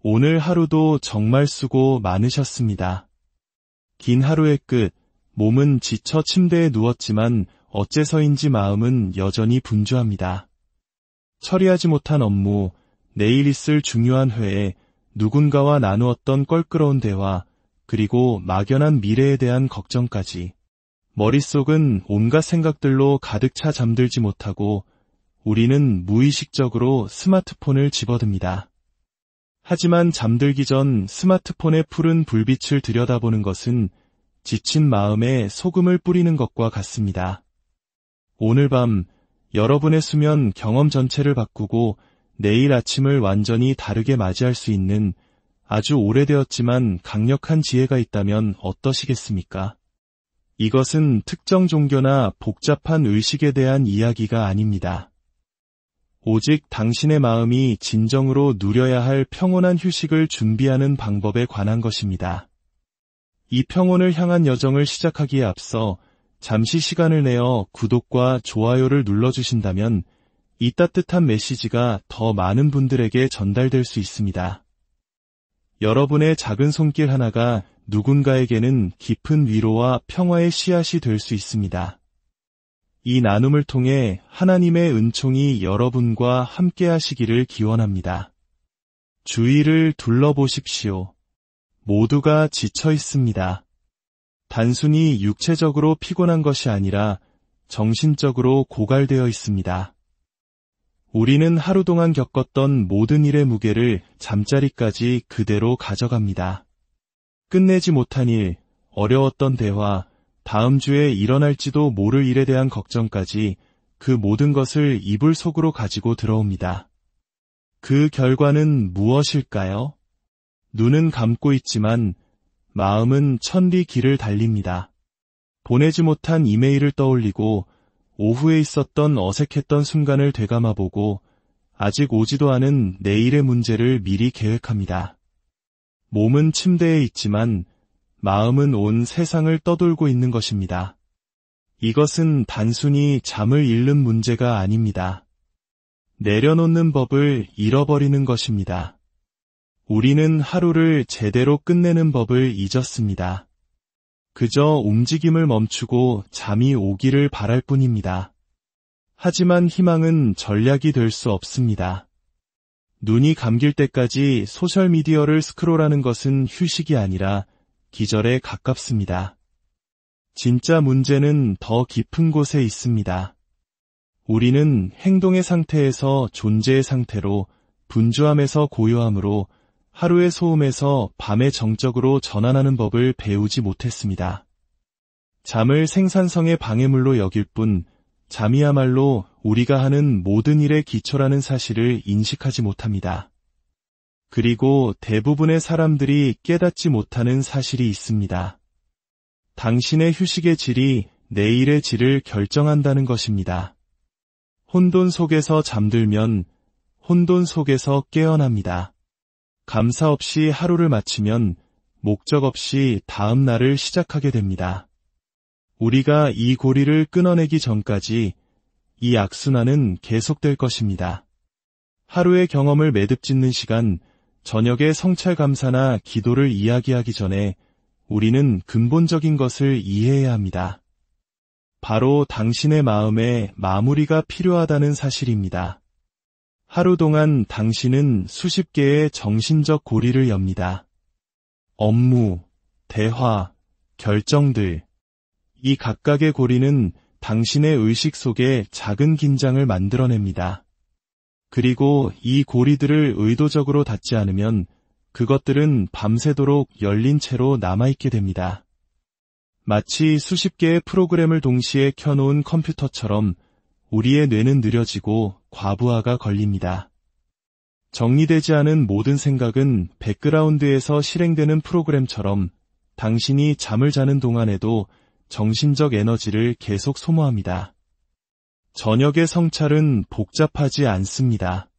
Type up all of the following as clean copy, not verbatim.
오늘 하루도 정말 수고 많으셨습니다. 긴 하루의 끝, 몸은 지쳐 침대에 누웠지만 어째서인지 마음은 여전히 분주합니다. 처리하지 못한 업무, 내일 있을 중요한 회에 누군가와 나누었던 껄끄러운 대화, 그리고 막연한 미래에 대한 걱정까지. 머릿속은 온갖 생각들로 가득 차 잠들지 못하고 우리는 무의식적으로 스마트폰을 집어듭니다. 하지만 잠들기 전 스마트폰의 푸른 불빛을 들여다보는 것은 지친 마음에 소금을 뿌리는 것과 같습니다. 오늘 밤 여러분의 수면 경험 전체를 바꾸고 내일 아침을 완전히 다르게 맞이할 수 있는 아주 오래되었지만 강력한 지혜가 있다면 어떠시겠습니까? 이것은 특정 종교나 복잡한 의식에 대한 이야기가 아닙니다. 오직 당신의 마음이 진정으로 누려야 할 평온한 휴식을 준비하는 방법에 관한 것입니다. 이 평온을 향한 여정을 시작하기에 앞서 잠시 시간을 내어 구독과 좋아요를 눌러주신다면 이 따뜻한 메시지가 더 많은 분들에게 전달될 수 있습니다. 여러분의 작은 손길 하나가 누군가에게는 깊은 위로와 평화의 씨앗이 될 수 있습니다. 이 나눔을 통해 하나님의 은총이 여러분과 함께 하시기를 기원합니다. 주위를 둘러보십시오. 모두가 지쳐 있습니다. 단순히 육체적으로 피곤한 것이 아니라 정신적으로 고갈되어 있습니다. 우리는 하루 동안 겪었던 모든 일의 무게를 잠자리까지 그대로 가져갑니다. 끝내지 못한 일, 어려웠던 대화, 다음 주에 일어날지도 모를 일에 대한 걱정까지 그 모든 것을 이불 속으로 가지고 들어옵니다. 그 결과는 무엇일까요? 눈은 감고 있지만 마음은 천리 길을 달립니다. 보내지 못한 이메일을 떠올리고 오후에 있었던 어색했던 순간을 되감아보고 아직 오지도 않은 내일의 문제를 미리 계획합니다. 몸은 침대에 있지만 마음은 온 세상을 떠돌고 있는 것입니다. 이것은 단순히 잠을 잃는 문제가 아닙니다. 내려놓는 법을 잃어버리는 것입니다. 우리는 하루를 제대로 끝내는 법을 잊었습니다. 그저 움직임을 멈추고 잠이 오기를 바랄 뿐입니다. 하지만 희망은 전략이 될 수 없습니다. 눈이 감길 때까지 소셜미디어를 스크롤하는 것은 휴식이 아니라 기절에 가깝습니다. 진짜 문제는 더 깊은 곳에 있습니다. 우리는 행동의 상태에서 존재의 상태로, 분주함에서 고요함으로, 하루의 소음에서 밤의 정적으로 전환하는 법을 배우지 못했습니다. 잠을 생산성의 방해물로 여길 뿐, 잠이야말로 우리가 하는 모든 일의 기초라는 사실을 인식하지 못합니다. 그리고 대부분의 사람들이 깨닫지 못하는 사실이 있습니다. 당신의 휴식의 질이 내일의 질을 결정한다는 것입니다. 혼돈 속에서 잠들면 혼돈 속에서 깨어납니다. 감사 없이 하루를 마치면 목적 없이 다음 날을 시작하게 됩니다. 우리가 이 고리를 끊어내기 전까지 이 악순환은 계속될 것입니다. 하루의 경험을 매듭짓는 시간, 저녁의 성찰 감사나 기도를 이야기하기 전에 우리는 근본적인 것을 이해해야 합니다. 바로 당신의 마음에 마무리가 필요하다는 사실입니다. 하루 동안 당신은 수십 개의 정신적 고리를 엽니다. 업무, 대화, 결정들. 이 각각의 고리는 당신의 의식 속에 작은 긴장을 만들어냅니다. 그리고 이 고리들을 의도적으로 닫지 않으면 그것들은 밤새도록 열린 채로 남아있게 됩니다. 마치 수십 개의 프로그램을 동시에 켜놓은 컴퓨터처럼 우리의 뇌는 느려지고 과부하가 걸립니다. 정리되지 않은 모든 생각은 백그라운드에서 실행되는 프로그램처럼 당신이 잠을 자는 동안에도 정신적 에너지를 계속 소모합니다. 저녁의 성찰은 복잡하지 않습니다.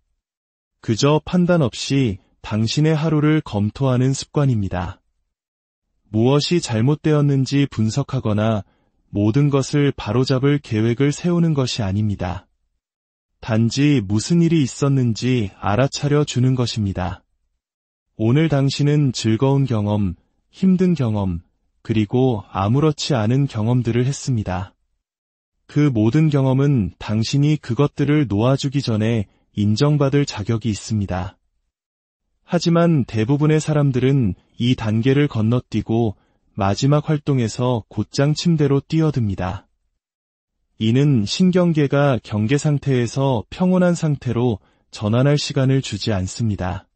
그저 판단 없이 당신의 하루를 검토하는 습관입니다. 무엇이 잘못되었는지 분석하거나 모든 것을 바로잡을 계획을 세우는 것이 아닙니다. 단지 무슨 일이 있었는지 알아차려 주는 것입니다. 오늘 당신은 즐거운 경험, 힘든 경험, 그리고 아무렇지 않은 경험들을 했습니다. 그 모든 경험은 당신이 그것들을 놓아주기 전에 인정받을 자격이 있습니다. 하지만 대부분의 사람들은 이 단계를 건너뛰고 마지막 활동에서 곧장 침대로 뛰어듭니다. 이는 신경계가 경계 상태에서 평온한 상태로 전환할 시간을 주지 않습니다.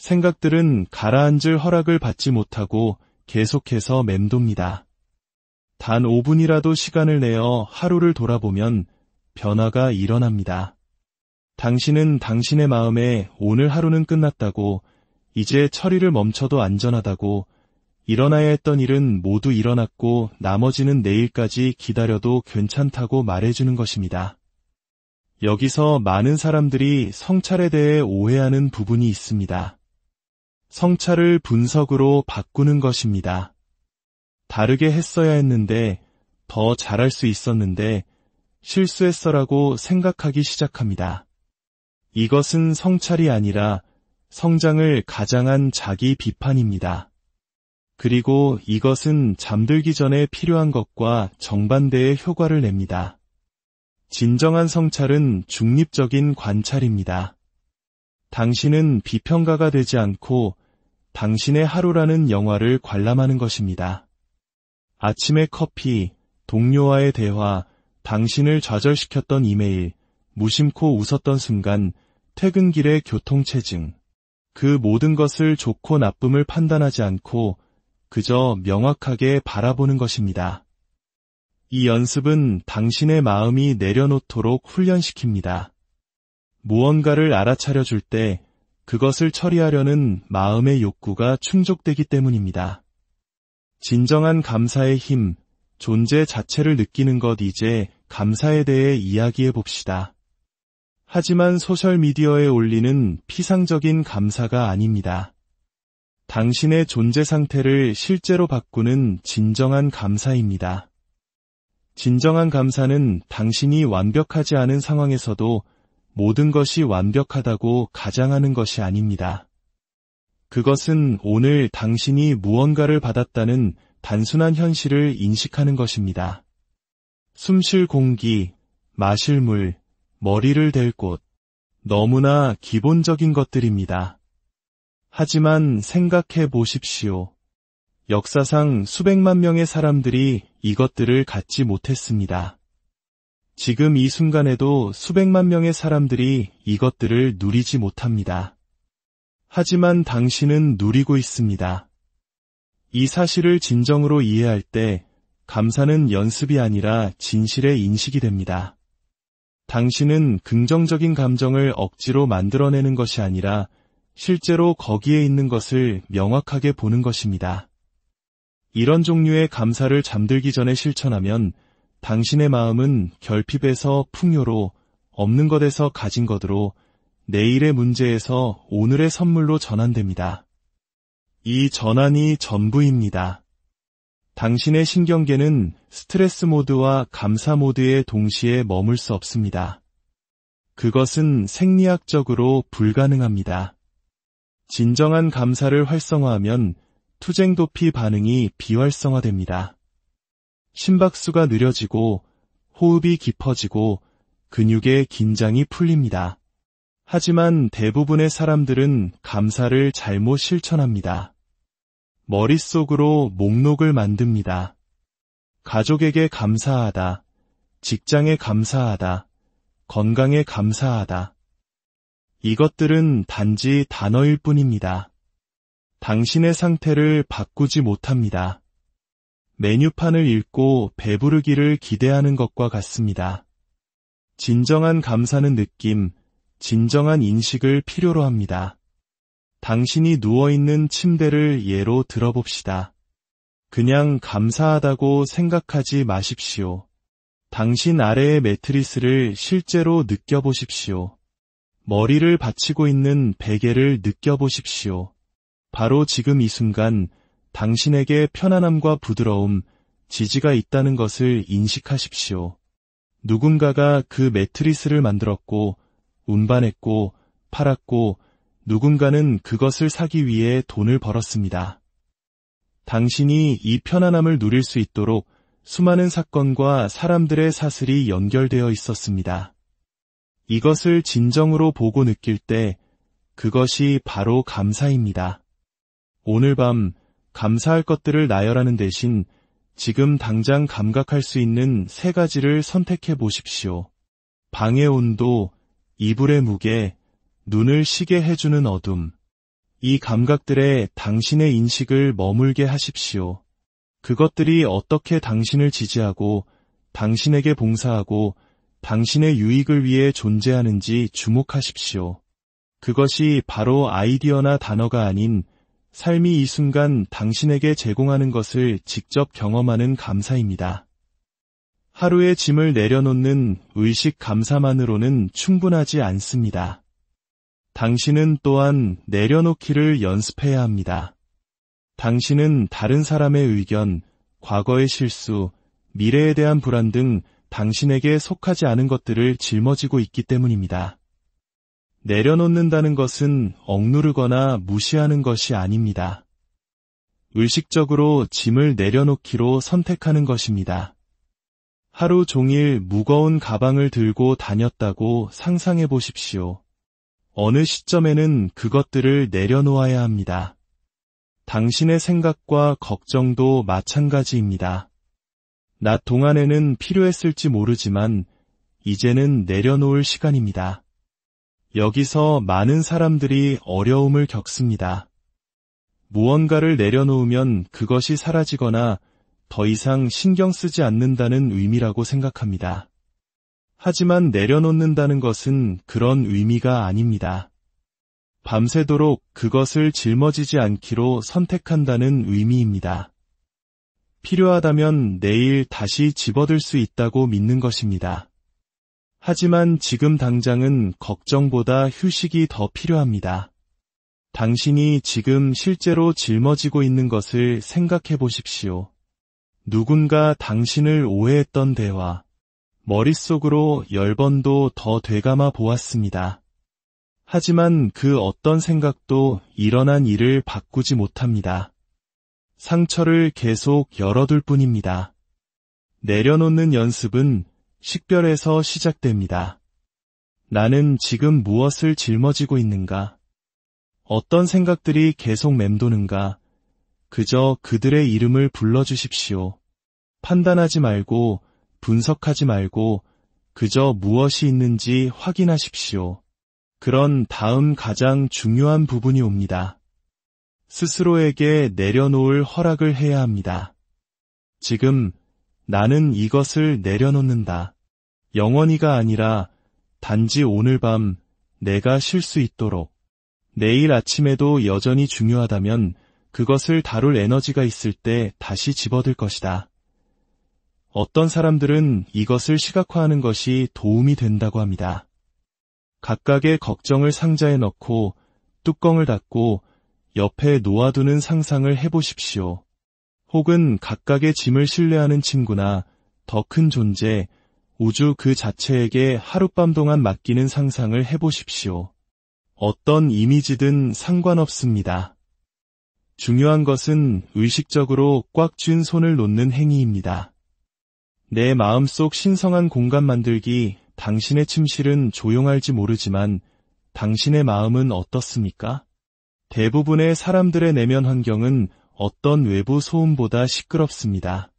생각들은 가라앉을 허락을 받지 못하고 계속해서 맴돕니다. 단 5분이라도 시간을 내어 하루를 돌아보면 변화가 일어납니다. 당신은 당신의 마음에 오늘 하루는 끝났다고, 이제 처리를 멈춰도 안전하다고, 일어나야 했던 일은 모두 일어났고 나머지는 내일까지 기다려도 괜찮다고 말해주는 것입니다. 여기서 많은 사람들이 성찰에 대해 오해하는 부분이 있습니다. 성찰을 분석으로 바꾸는 것입니다. 다르게 했어야 했는데, 더 잘할 수 있었는데, 실수했어라고 생각하기 시작합니다. 이것은 성찰이 아니라 성장을 가장한 자기 비판입니다. 그리고 이것은 잠들기 전에 필요한 것과 정반대의 효과를 냅니다. 진정한 성찰은 중립적인 관찰입니다. 당신은 비평가가 되지 않고 당신의 하루라는 영화를 관람하는 것입니다. 아침의 커피, 동료와의 대화, 당신을 좌절시켰던 이메일, 무심코 웃었던 순간, 퇴근길의 교통체증. 그 모든 것을 좋고 나쁨을 판단하지 않고 그저 명확하게 바라보는 것입니다. 이 연습은 당신의 마음이 내려놓도록 훈련시킵니다. 무언가를 알아차려 줄 때 그것을 처리하려는 마음의 욕구가 충족되기 때문입니다. 진정한 감사의 힘, 존재 자체를 느끼는 것. 이제 감사에 대해 이야기해 봅시다. 하지만 소셜미디어에 올리는 피상적인 감사가 아닙니다. 당신의 존재 상태를 실제로 바꾸는 진정한 감사입니다. 진정한 감사는 당신이 완벽하지 않은 상황에서도 모든 것이 완벽하다고 가장하는 것이 아닙니다. 그것은 오늘 당신이 무언가를 받았다는 단순한 현실을 인식하는 것입니다. 숨쉴 공기, 마실 물, 머리를 댈 곳, 너무나 기본적인 것들입니다. 하지만 생각해 보십시오. 역사상 수백만 명의 사람들이 이것들을 갖지 못했습니다. 지금 이 순간에도 수백만 명의 사람들이 이것들을 누리지 못합니다. 하지만 당신은 누리고 있습니다. 이 사실을 진정으로 이해할 때 감사는 연습이 아니라 진실의 인식이 됩니다. 당신은 긍정적인 감정을 억지로 만들어내는 것이 아니라 실제로 거기에 있는 것을 명확하게 보는 것입니다. 이런 종류의 감사를 잠들기 전에 실천하면 당신의 마음은 결핍에서 풍요로, 없는 것에서 가진 것으로, 내일의 문제에서 오늘의 선물로 전환됩니다. 이 전환이 전부입니다. 당신의 신경계는 스트레스 모드와 감사 모드에 동시에 머물 수 없습니다. 그것은 생리학적으로 불가능합니다. 진정한 감사를 활성화하면 투쟁도피 반응이 비활성화됩니다. 심박수가 느려지고 호흡이 깊어지고 근육의 긴장이 풀립니다. 하지만 대부분의 사람들은 감사를 잘못 실천합니다. 머릿속으로 목록을 만듭니다. 가족에게 감사하다, 직장에 감사하다, 건강에 감사하다. 이것들은 단지 단어일 뿐입니다. 당신의 상태를 바꾸지 못합니다. 메뉴판을 읽고 배부르기를 기대하는 것과 같습니다. 진정한 감사는 느낌, 진정한 인식을 필요로 합니다. 당신이 누워있는 침대를 예로 들어봅시다. 그냥 감사하다고 생각하지 마십시오. 당신 아래의 매트리스를 실제로 느껴보십시오. 머리를 받치고 있는 베개를 느껴보십시오. 바로 지금 이 순간 당신에게 편안함과 부드러움, 지지가 있다는 것을 인식하십시오. 누군가가 그 매트리스를 만들었고, 운반했고, 팔았고, 누군가는 그것을 사기 위해 돈을 벌었습니다. 당신이 이 편안함을 누릴 수 있도록 수많은 사건과 사람들의 사슬이 연결되어 있었습니다. 이것을 진정으로 보고 느낄 때 그것이 바로 감사입니다. 오늘 밤 감사할 것들을 나열하는 대신 지금 당장 감각할 수 있는 3가지를 선택해 보십시오. 방의 온도, 이불의 무게, 눈을 쉬게 해주는 어둠. 이 감각들에 당신의 인식을 머물게 하십시오. 그것들이 어떻게 당신을 지지하고 당신에게 봉사하고 당신의 유익을 위해 존재하는지 주목하십시오. 그것이 바로 아이디어나 단어가 아닌 삶이 이 순간 당신에게 제공하는 것을 직접 경험하는 감사입니다. 하루의 짐을 내려놓는 의식 감사만으로는 충분하지 않습니다. 당신은 또한 내려놓기를 연습해야 합니다. 당신은 다른 사람의 의견, 과거의 실수, 미래에 대한 불안 등 당신에게 속하지 않은 것들을 짊어지고 있기 때문입니다. 내려놓는다는 것은 억누르거나 무시하는 것이 아닙니다. 의식적으로 짐을 내려놓기로 선택하는 것입니다. 하루 종일 무거운 가방을 들고 다녔다고 상상해 보십시오. 어느 시점에는 그것들을 내려놓아야 합니다. 당신의 생각과 걱정도 마찬가지입니다. 낮 동안에는 필요했을지 모르지만 이제는 내려놓을 시간입니다. 여기서 많은 사람들이 어려움을 겪습니다. 무언가를 내려놓으면 그것이 사라지거나 더 이상 신경 쓰지 않는다는 의미라고 생각합니다. 하지만 내려놓는다는 것은 그런 의미가 아닙니다. 밤새도록 그것을 짊어지지 않기로 선택한다는 의미입니다. 필요하다면 내일 다시 집어들 수 있다고 믿는 것입니다. 하지만 지금 당장은 걱정보다 휴식이 더 필요합니다. 당신이 지금 실제로 짊어지고 있는 것을 생각해 보십시오. 누군가 당신을 오해했던 대화, 머릿속으로 10번도 더 되감아 보았습니다. 하지만 그 어떤 생각도 일어난 일을 바꾸지 못합니다. 상처를 계속 열어둘 뿐입니다. 내려놓는 연습은 식별에서 시작됩니다. 나는 지금 무엇을 짊어지고 있는가? 어떤 생각들이 계속 맴도는가? 그저 그들의 이름을 불러주십시오. 판단하지 말고 분석하지 말고 그저 무엇이 있는지 확인하십시오. 그런 다음 가장 중요한 부분이 옵니다. 스스로에게 내려놓을 허락을 해야 합니다. 지금 나는 이것을 내려놓는다. 영원히가 아니라 단지 오늘 밤 내가 쉴 수 있도록. 내일 아침에도 여전히 중요하다면 그것을 다룰 에너지가 있을 때 다시 집어들 것이다. 어떤 사람들은 이것을 시각화하는 것이 도움이 된다고 합니다. 각각의 걱정을 상자에 넣고 뚜껑을 닫고 옆에 놓아두는 상상을 해보십시오. 혹은 각각의 짐을 신뢰하는 친구나 더 큰 존재, 우주 그 자체에게 하룻밤 동안 맡기는 상상을 해보십시오. 어떤 이미지든 상관없습니다. 중요한 것은 의식적으로 꽉 쥔 손을 놓는 행위입니다. 내 마음속 신성한 공간 만들기, 당신의 침실은 조용할지 모르지만 당신의 마음은 어떻습니까? 대부분의 사람들의 내면 환경은 어떤 외부 소음보다 시끄럽습니다.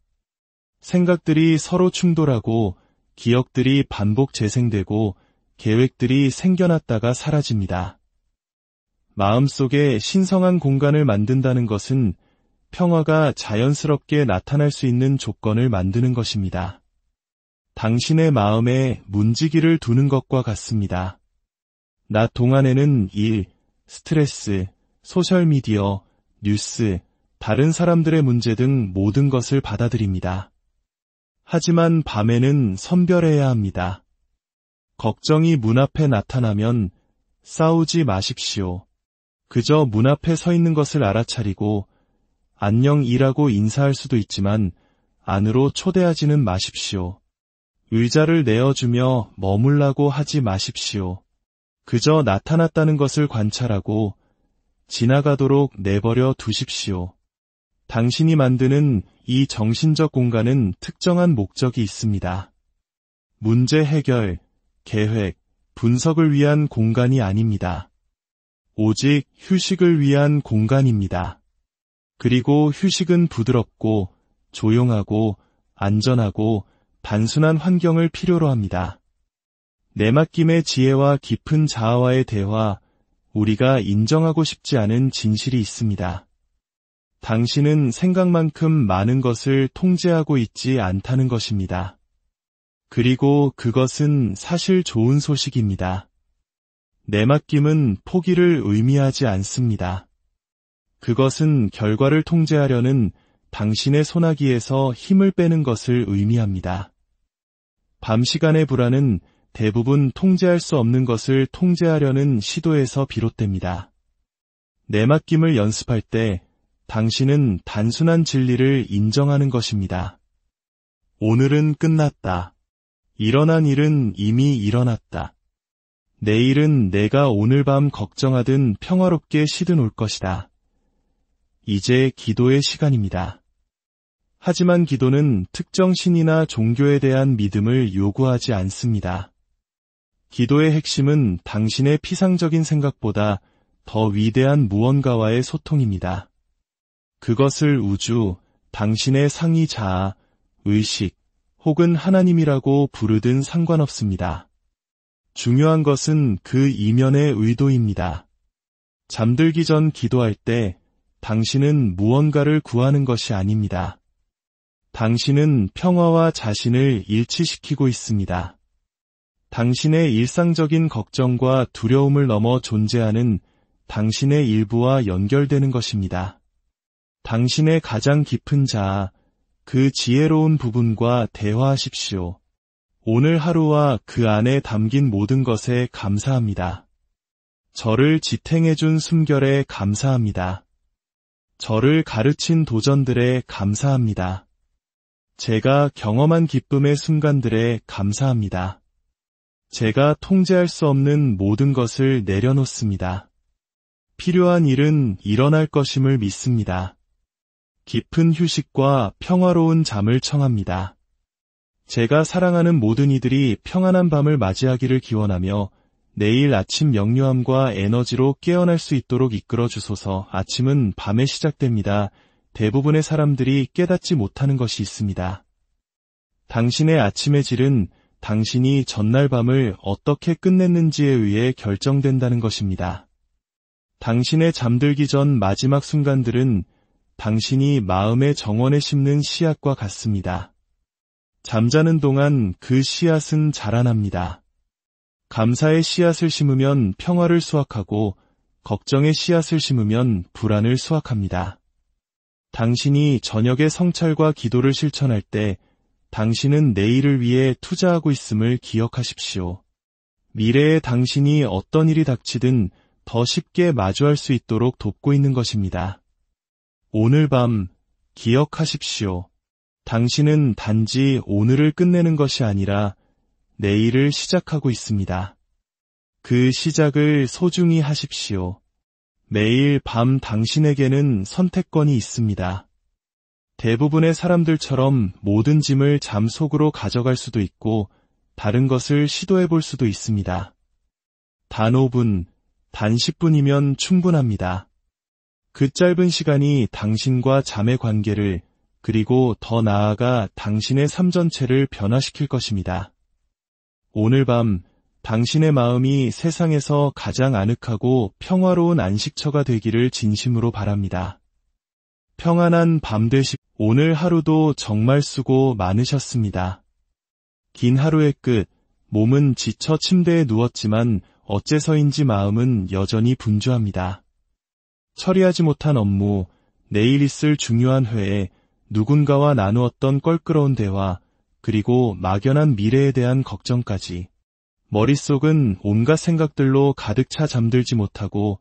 생각들이 서로 충돌하고 기억들이 반복 재생되고 계획들이 생겨났다가 사라집니다. 마음속에 신성한 공간을 만든다는 것은 평화가 자연스럽게 나타날 수 있는 조건을 만드는 것입니다. 당신의 마음에 문지기를 두는 것과 같습니다. 낮 동안에는 일, 스트레스, 소셜미디어, 뉴스, 다른 사람들의 문제 등 모든 것을 받아들입니다. 하지만 밤에는 선별해야 합니다. 걱정이 문 앞에 나타나면 싸우지 마십시오. 그저 문 앞에 서 있는 것을 알아차리고 안녕이라고 인사할 수도 있지만 안으로 초대하지는 마십시오. 의자를 내어주며 머물라고 하지 마십시오. 그저 나타났다는 것을 관찰하고 지나가도록 내버려 두십시오. 당신이 만드는 이 정신적 공간은 특정한 목적이 있습니다. 문제 해결, 계획, 분석을 위한 공간이 아닙니다. 오직 휴식을 위한 공간입니다. 그리고 휴식은 부드럽고 조용하고 안전하고 단순한 환경을 필요로 합니다. 내맡김의 지혜와 깊은 자아와의 대화, 우리가 인정하고 싶지 않은 진실이 있습니다. 당신은 생각만큼 많은 것을 통제하고 있지 않다는 것입니다. 그리고 그것은 사실 좋은 소식입니다. 내맡김은 포기를 의미하지 않습니다. 그것은 결과를 통제하려는 당신의 소나기에서 힘을 빼는 것을 의미합니다. 밤 시간의 불안은 대부분 통제할 수 없는 것을 통제하려는 시도에서 비롯됩니다. 내맡김을 연습할 때 당신은 단순한 진리를 인정하는 것입니다. 오늘은 끝났다. 일어난 일은 이미 일어났다. 내일은 내가 오늘 밤 걱정하든 평화롭게 쉬든 올 것이다. 이제 기도의 시간입니다. 하지만 기도는 특정 신이나 종교에 대한 믿음을 요구하지 않습니다. 기도의 핵심은 당신의 피상적인 생각보다 더 위대한 무언가와의 소통입니다. 그것을 우주, 당신의 상위 자아, 의식, 혹은 하나님이라고 부르든 상관없습니다. 중요한 것은 그 이면의 의도입니다. 잠들기 전 기도할 때 당신은 무언가를 구하는 것이 아닙니다. 당신은 평화와 자신을 일치시키고 있습니다. 당신의 일상적인 걱정과 두려움을 넘어 존재하는 당신의 일부와 연결되는 것입니다. 당신의 가장 깊은 자아, 그 지혜로운 부분과 대화하십시오. 오늘 하루와 그 안에 담긴 모든 것에 감사합니다. 저를 지탱해준 숨결에 감사합니다. 저를 가르친 도전들에 감사합니다. 제가 경험한 기쁨의 순간들에 감사합니다. 제가 통제할 수 없는 모든 것을 내려놓습니다. 필요한 일은 일어날 것임을 믿습니다. 깊은 휴식과 평화로운 잠을 청합니다. 제가 사랑하는 모든 이들이 평안한 밤을 맞이하기를 기원하며 내일 아침 명료함과 에너지로 깨어날 수 있도록 이끌어 주소서. 아침은 밤에 시작됩니다. 대부분의 사람들이 깨닫지 못하는 것이 있습니다. 당신의 아침의 질은 당신이 전날 밤을 어떻게 끝냈는지에 의해 결정된다는 것입니다. 당신의 잠들기 전 마지막 순간들은 당신이 마음의 정원에 심는 씨앗과 같습니다. 잠자는 동안 그 씨앗은 자라납니다. 감사의 씨앗을 심으면 평화를 수확하고 걱정의 씨앗을 심으면 불안을 수확합니다. 당신이 저녁의 성찰과 기도를 실천할 때 당신은 내일을 위해 투자하고 있음을 기억하십시오. 미래의 당신이 어떤 일이 닥치든 더 쉽게 마주할 수 있도록 돕고 있는 것입니다. 오늘 밤 기억하십시오. 당신은 단지 오늘을 끝내는 것이 아니라 내일을 시작하고 있습니다. 그 시작을 소중히 하십시오. 매일 밤 당신에게는 선택권이 있습니다. 대부분의 사람들처럼 모든 짐을 잠 속으로 가져갈 수도 있고 다른 것을 시도해 볼 수도 있습니다. 단 5분, 단 10분이면 충분합니다. 그 짧은 시간이 당신과 잠의 관계를 그리고 더 나아가 당신의 삶 전체를 변화시킬 것입니다. 오늘 밤 당신의 마음이 세상에서 가장 아늑하고 평화로운 안식처가 되기를 진심으로 바랍니다. 평안한 밤 되시. 오늘 하루도 정말 수고 많으셨습니다. 긴 하루의 끝, 몸은 지쳐 침대에 누웠지만 어째서인지 마음은 여전히 분주합니다. 처리하지 못한 업무, 내일 있을 중요한 회의, 누군가와 나누었던 껄끄러운 대화, 그리고 막연한 미래에 대한 걱정까지. 머릿속은 온갖 생각들로 가득 차 잠들지 못하고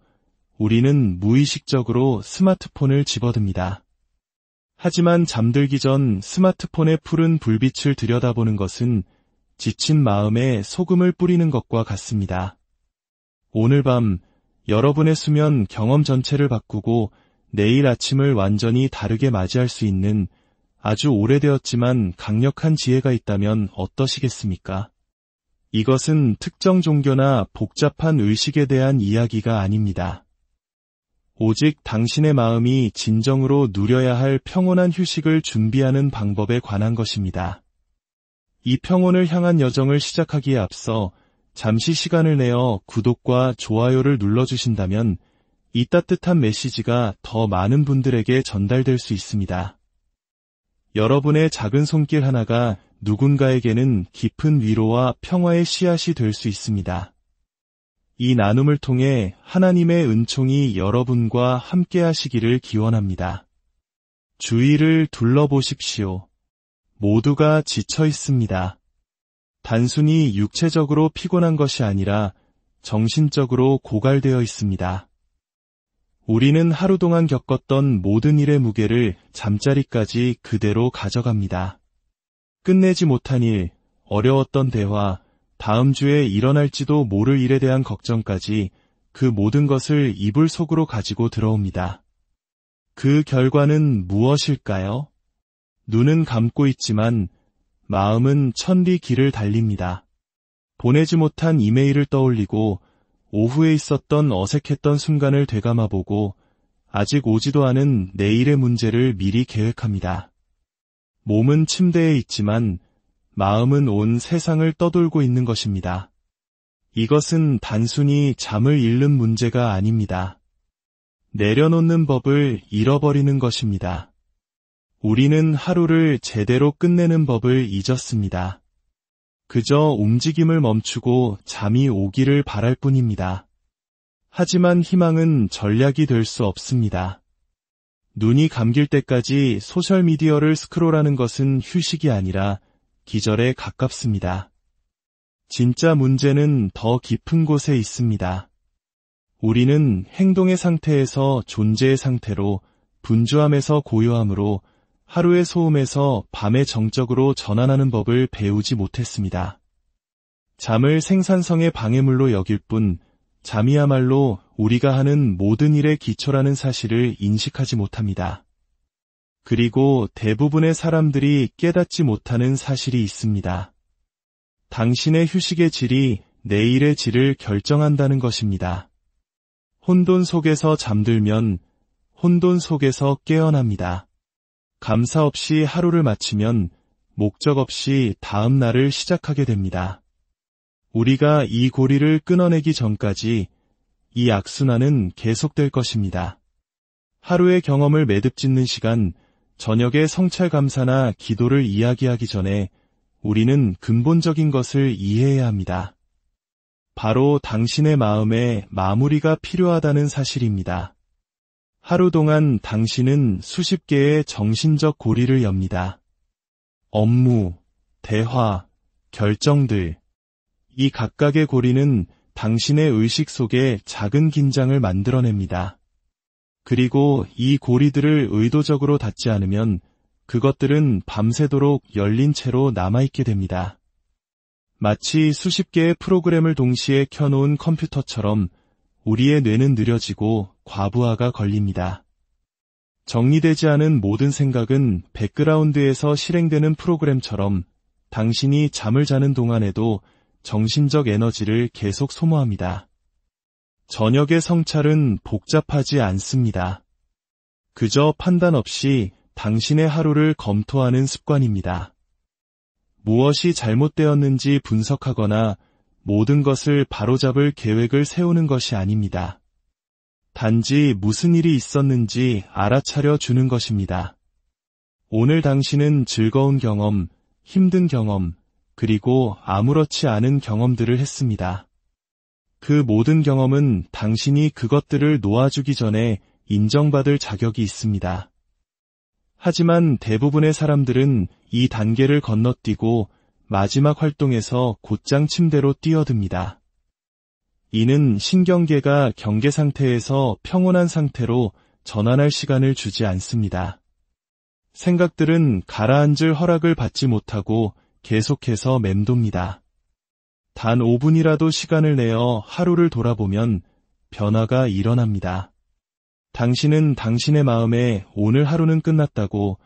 우리는 무의식적으로 스마트폰을 집어듭니다. 하지만 잠들기 전 스마트폰의 푸른 불빛을 들여다보는 것은 지친 마음에 소금을 뿌리는 것과 같습니다. 오늘 밤 여러분의 수면 경험 전체를 바꾸고 내일 아침을 완전히 다르게 맞이할 수 있는 아주 오래되었지만 강력한 지혜가 있다면 어떠시겠습니까? 이것은 특정 종교나 복잡한 의식에 대한 이야기가 아닙니다. 오직 당신의 마음이 진정으로 누려야 할 평온한 휴식을 준비하는 방법에 관한 것입니다. 이 평온을 향한 여정을 시작하기에 앞서 잠시 시간을 내어 구독과 좋아요를 눌러주신다면 이 따뜻한 메시지가 더 많은 분들에게 전달될 수 있습니다. 여러분의 작은 손길 하나가 누군가에게는 깊은 위로와 평화의 씨앗이 될 수 있습니다. 이 나눔을 통해 하나님의 은총이 여러분과 함께 하시기를 기원합니다. 주위를 둘러보십시오. 모두가 지쳐 있습니다. 단순히 육체적으로 피곤한 것이 아니라 정신적으로 고갈되어 있습니다. 우리는 하루 동안 겪었던 모든 일의 무게를 잠자리까지 그대로 가져갑니다. 끝내지 못한 일, 어려웠던 대화, 다음 주에 일어날지도 모를 일에 대한 걱정까지 그 모든 것을 이불 속으로 가지고 들어옵니다. 그 결과는 무엇일까요? 눈은 감고 있지만 마음은 천리 길을 달립니다. 보내지 못한 이메일을 떠올리고 오후에 있었던 어색했던 순간을 되감아보고 아직 오지도 않은 내일의 문제를 미리 계획합니다. 몸은 침대에 있지만 마음은 온 세상을 떠돌고 있는 것입니다. 이것은 단순히 잠을 잃는 문제가 아닙니다. 내려놓는 법을 잃어버리는 것입니다. 우리는 하루를 제대로 끝내는 법을 잊었습니다. 그저 움직임을 멈추고 잠이 오기를 바랄 뿐입니다. 하지만 희망은 전략이 될 수 없습니다. 눈이 감길 때까지 소셜미디어를 스크롤하는 것은 휴식이 아니라 기절에 가깝습니다. 진짜 문제는 더 깊은 곳에 있습니다. 우리는 행동의 상태에서 존재의 상태로, 분주함에서 고요함으로, 하루의 소음에서 밤의 정적으로 전환하는 법을 배우지 못했습니다. 잠을 생산성의 방해물로 여길 뿐, 잠이야말로 우리가 하는 모든 일의 기초라는 사실을 인식하지 못합니다. 그리고 대부분의 사람들이 깨닫지 못하는 사실이 있습니다. 당신의 휴식의 질이 내일의 질을 결정한다는 것입니다. 혼돈 속에서 잠들면 혼돈 속에서 깨어납니다. 감사 없이 하루를 마치면 목적 없이 다음 날을 시작하게 됩니다. 우리가 이 고리를 끊어내기 전까지 이 악순환은 계속될 것입니다. 하루의 경험을 매듭짓는 시간, 저녁의 성찰 감사나 기도를 이야기하기 전에 우리는 근본적인 것을 이해해야 합니다. 바로 당신의 마음에 마무리가 필요하다는 사실입니다. 하루 동안 당신은 수십 개의 정신적 고리를 엽니다. 업무, 대화, 결정들. 이 각각의 고리는 당신의 의식 속에 작은 긴장을 만들어냅니다. 그리고 이 고리들을 의도적으로 닫지 않으면 그것들은 밤새도록 열린 채로 남아있게 됩니다. 마치 수십 개의 프로그램을 동시에 켜놓은 컴퓨터처럼 우리의 뇌는 느려지고 과부하가 걸립니다. 정리되지 않은 모든 생각은 백그라운드에서 실행되는 프로그램처럼 당신이 잠을 자는 동안에도 정신적 에너지를 계속 소모합니다. 저녁의 성찰은 복잡하지 않습니다. 그저 판단 없이 당신의 하루를 검토하는 습관입니다. 무엇이 잘못되었는지 분석하거나 모든 것을 바로잡을 계획을 세우는 것이 아닙니다. 단지 무슨 일이 있었는지 알아차려 주는 것입니다. 오늘 당신은 즐거운 경험, 힘든 경험, 그리고 아무렇지 않은 경험들을 했습니다. 그 모든 경험은 당신이 그것들을 놓아주기 전에 인정받을 자격이 있습니다. 하지만 대부분의 사람들은 이 단계를 건너뛰고 마지막 활동에서 곧장 침대로 뛰어듭니다. 이는 신경계가 경계 상태에서 평온한 상태로 전환할 시간을 주지 않습니다. 생각들은 가라앉을 허락을 받지 못하고 계속해서 맴돕니다. 단 5분이라도 시간을 내어 하루를 돌아보면 변화가 일어납니다. 당신은 당신의 마음에 오늘 하루는 끝났다고,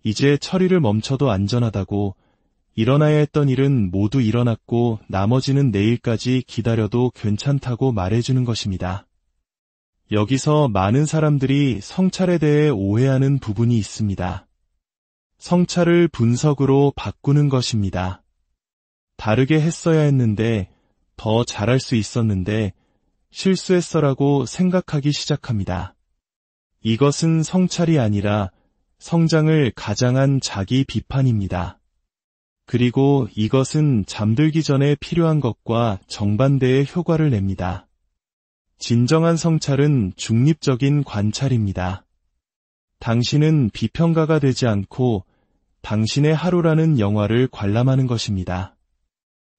이제 처리를 멈춰도 안전하다고, 일어나야 했던 일은 모두 일어났고 나머지는 내일까지 기다려도 괜찮다고 말해주는 것입니다. 여기서 많은 사람들이 성찰에 대해 오해하는 부분이 있습니다. 성찰을 분석으로 바꾸는 것입니다. 다르게 했어야 했는데, 더 잘할 수 있었는데, 실수했어라고 생각하기 시작합니다. 이것은 성찰이 아니라 성장을 가장한 자기 비판입니다. 그리고 이것은 잠들기 전에 필요한 것과 정반대의 효과를 냅니다. 진정한 성찰은 중립적인 관찰입니다. 당신은 비평가가 되지 않고 당신의 하루라는 영화를 관람하는 것입니다.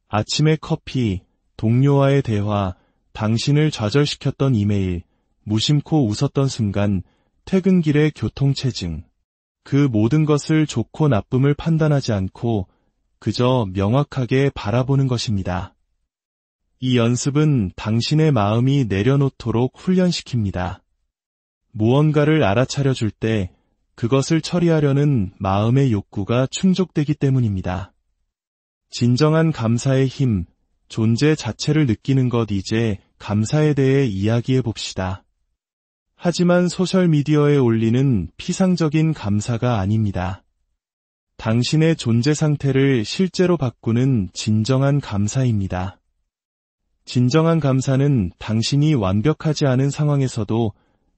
아침의 커피, 동료와의 대화, 당신을 좌절시켰던 이메일, 무심코 웃었던 순간, 퇴근길의 교통체증. 그 모든 것을 좋고 나쁨을 판단하지 않고 그저 명확하게 바라보는 것입니다. 이 연습은 당신의 마음이 내려놓도록 훈련시킵니다. 무언가를 알아차려 줄 때 그것을 처리하려는 마음의 욕구가 충족되기 때문입니다. 진정한 감사의 힘, 존재 자체를 느끼는 것. 이제 감사에 대해 이야기해 봅시다. 하지만 소셜미디어에 올리는 피상적인 감사가 아닙니다. 당신의 존재 상태를 실제로 바꾸는 진정한 감사입니다. 진정한 감사는 당신이 완벽하지 않은 상황에서도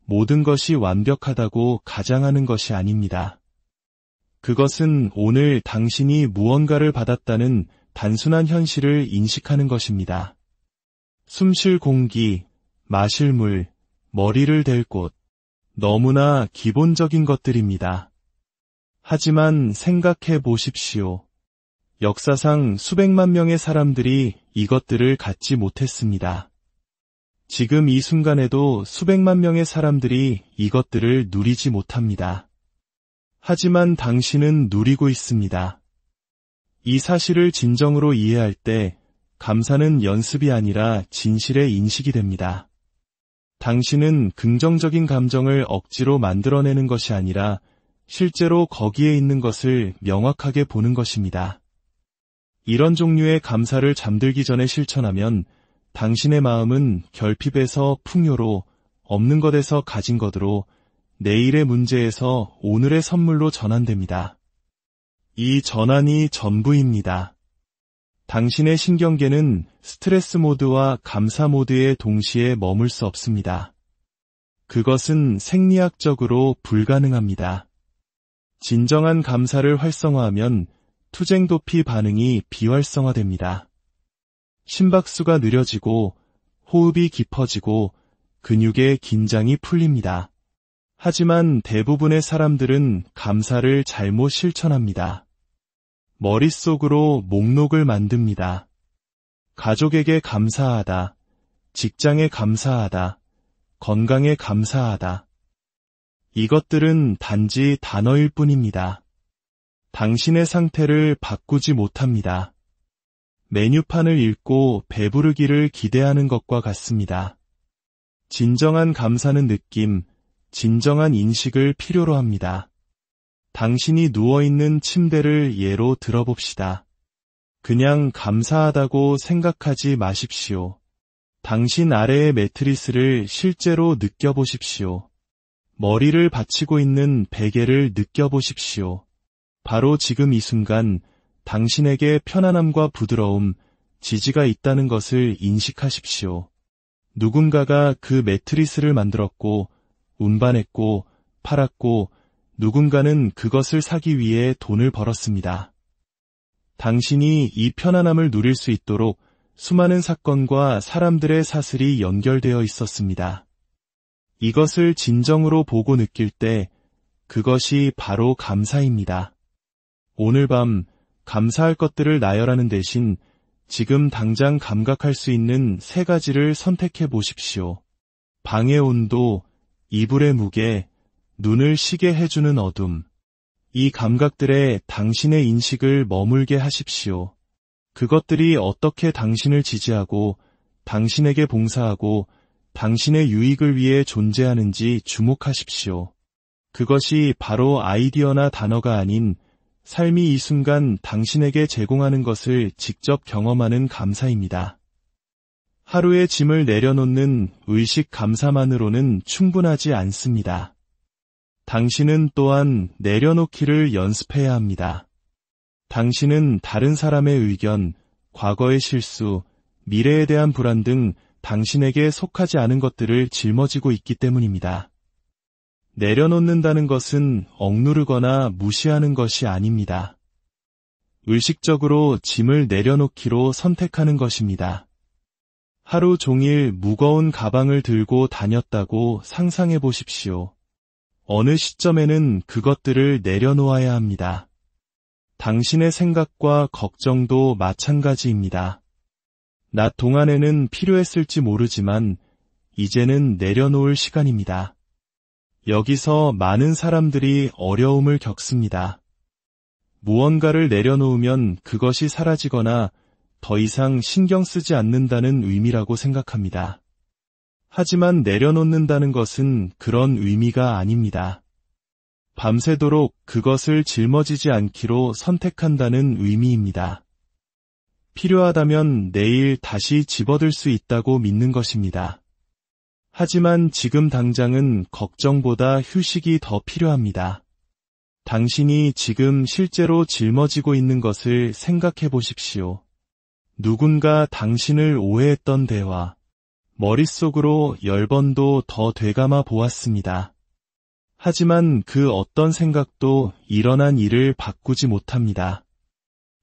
모든 것이 완벽하다고 가장하는 것이 아닙니다. 그것은 오늘 당신이 무언가를 받았다는 단순한 현실을 인식하는 것입니다. 숨 쉴 공기, 마실 물, 머리를 댈 곳, 너무나 기본적인 것들입니다. 하지만 생각해 보십시오. 역사상 수백만 명의 사람들이 이것들을 갖지 못했습니다. 지금 이 순간에도 수백만 명의 사람들이 이것들을 누리지 못합니다. 하지만 당신은 누리고 있습니다. 이 사실을 진정으로 이해할 때 감사는 연습이 아니라 진실의 인식이 됩니다. 당신은 긍정적인 감정을 억지로 만들어내는 것이 아니라 실제로 거기에 있는 것을 명확하게 보는 것입니다. 이런 종류의 감사를 잠들기 전에 실천하면 당신의 마음은 결핍에서 풍요로, 없는 것에서 가진 것으로, 내일의 문제에서 오늘의 선물로 전환됩니다. 이 전환이 전부입니다. 당신의 신경계는 스트레스 모드와 감사 모드에 동시에 머물 수 없습니다. 그것은 생리학적으로 불가능합니다. 진정한 감사를 활성화하면 투쟁도피 반응이 비활성화됩니다. 심박수가 느려지고 호흡이 깊어지고 근육의 긴장이 풀립니다. 하지만 대부분의 사람들은 감사를 잘못 실천합니다. 머릿속으로 목록을 만듭니다. 가족에게 감사하다, 직장에 감사하다, 건강에 감사하다. 이것들은 단지 단어일 뿐입니다. 당신의 상태를 바꾸지 못합니다. 메뉴판을 읽고 배부르기를 기대하는 것과 같습니다. 진정한 감사는 느낌, 진정한 인식을 필요로 합니다. 당신이 누워있는 침대를 예로 들어봅시다. 그냥 감사하다고 생각하지 마십시오. 당신 아래의 매트리스를 실제로 느껴보십시오. 머리를 받치고 있는 베개를 느껴보십시오. 바로 지금 이 순간 당신에게 편안함과 부드러움, 지지가 있다는 것을 인식하십시오. 누군가가 그 매트리스를 만들었고, 운반했고, 팔았고, 누군가는 그것을 사기 위해 돈을 벌었습니다. 당신이 이 편안함을 누릴 수 있도록 수많은 사건과 사람들의 사슬이 연결되어 있었습니다. 이것을 진정으로 보고 느낄 때 그것이 바로 감사입니다. 오늘 밤 감사할 것들을 나열하는 대신 지금 당장 감각할 수 있는 3가지를 선택해 보십시오. 방의 온도, 이불의 무게, 눈을 쉬게 해주는 어둠. 이 감각들에 당신의 인식을 머물게 하십시오. 그것들이 어떻게 당신을 지지하고 당신에게 봉사하고 당신의 유익을 위해 존재하는지 주목하십시오. 그것이 바로 아이디어나 단어가 아닌 삶이 이 순간 당신에게 제공하는 것을 직접 경험하는 감사입니다. 하루의 짐을 내려놓는 의식 감사만으로는 충분하지 않습니다. 당신은 또한 내려놓기를 연습해야 합니다. 당신은 다른 사람의 의견, 과거의 실수, 미래에 대한 불안 등 당신에게 속하지 않은 것들을 짊어지고 있기 때문입니다. 내려놓는다는 것은 억누르거나 무시하는 것이 아닙니다. 의식적으로 짐을 내려놓기로 선택하는 것입니다. 하루 종일 무거운 가방을 들고 다녔다고 상상해 보십시오. 어느 시점에는 그것들을 내려놓아야 합니다. 당신의 생각과 걱정도 마찬가지입니다. 낮 동안에는 필요했을지 모르지만 이제는 내려놓을 시간입니다. 여기서 많은 사람들이 어려움을 겪습니다. 무언가를 내려놓으면 그것이 사라지거나 더 이상 신경 쓰지 않는다는 의미라고 생각합니다. 하지만 내려놓는다는 것은 그런 의미가 아닙니다. 밤새도록 그것을 짊어지지 않기로 선택한다는 의미입니다. 필요하다면 내일 다시 집어들 수 있다고 믿는 것입니다. 하지만 지금 당장은 걱정보다 휴식이 더 필요합니다. 당신이 지금 실제로 짊어지고 있는 것을 생각해 보십시오. 누군가 당신을 오해했던 대화, 머릿속으로 10번도 더 되감아 보았습니다. 하지만 그 어떤 생각도 일어난 일을 바꾸지 못합니다.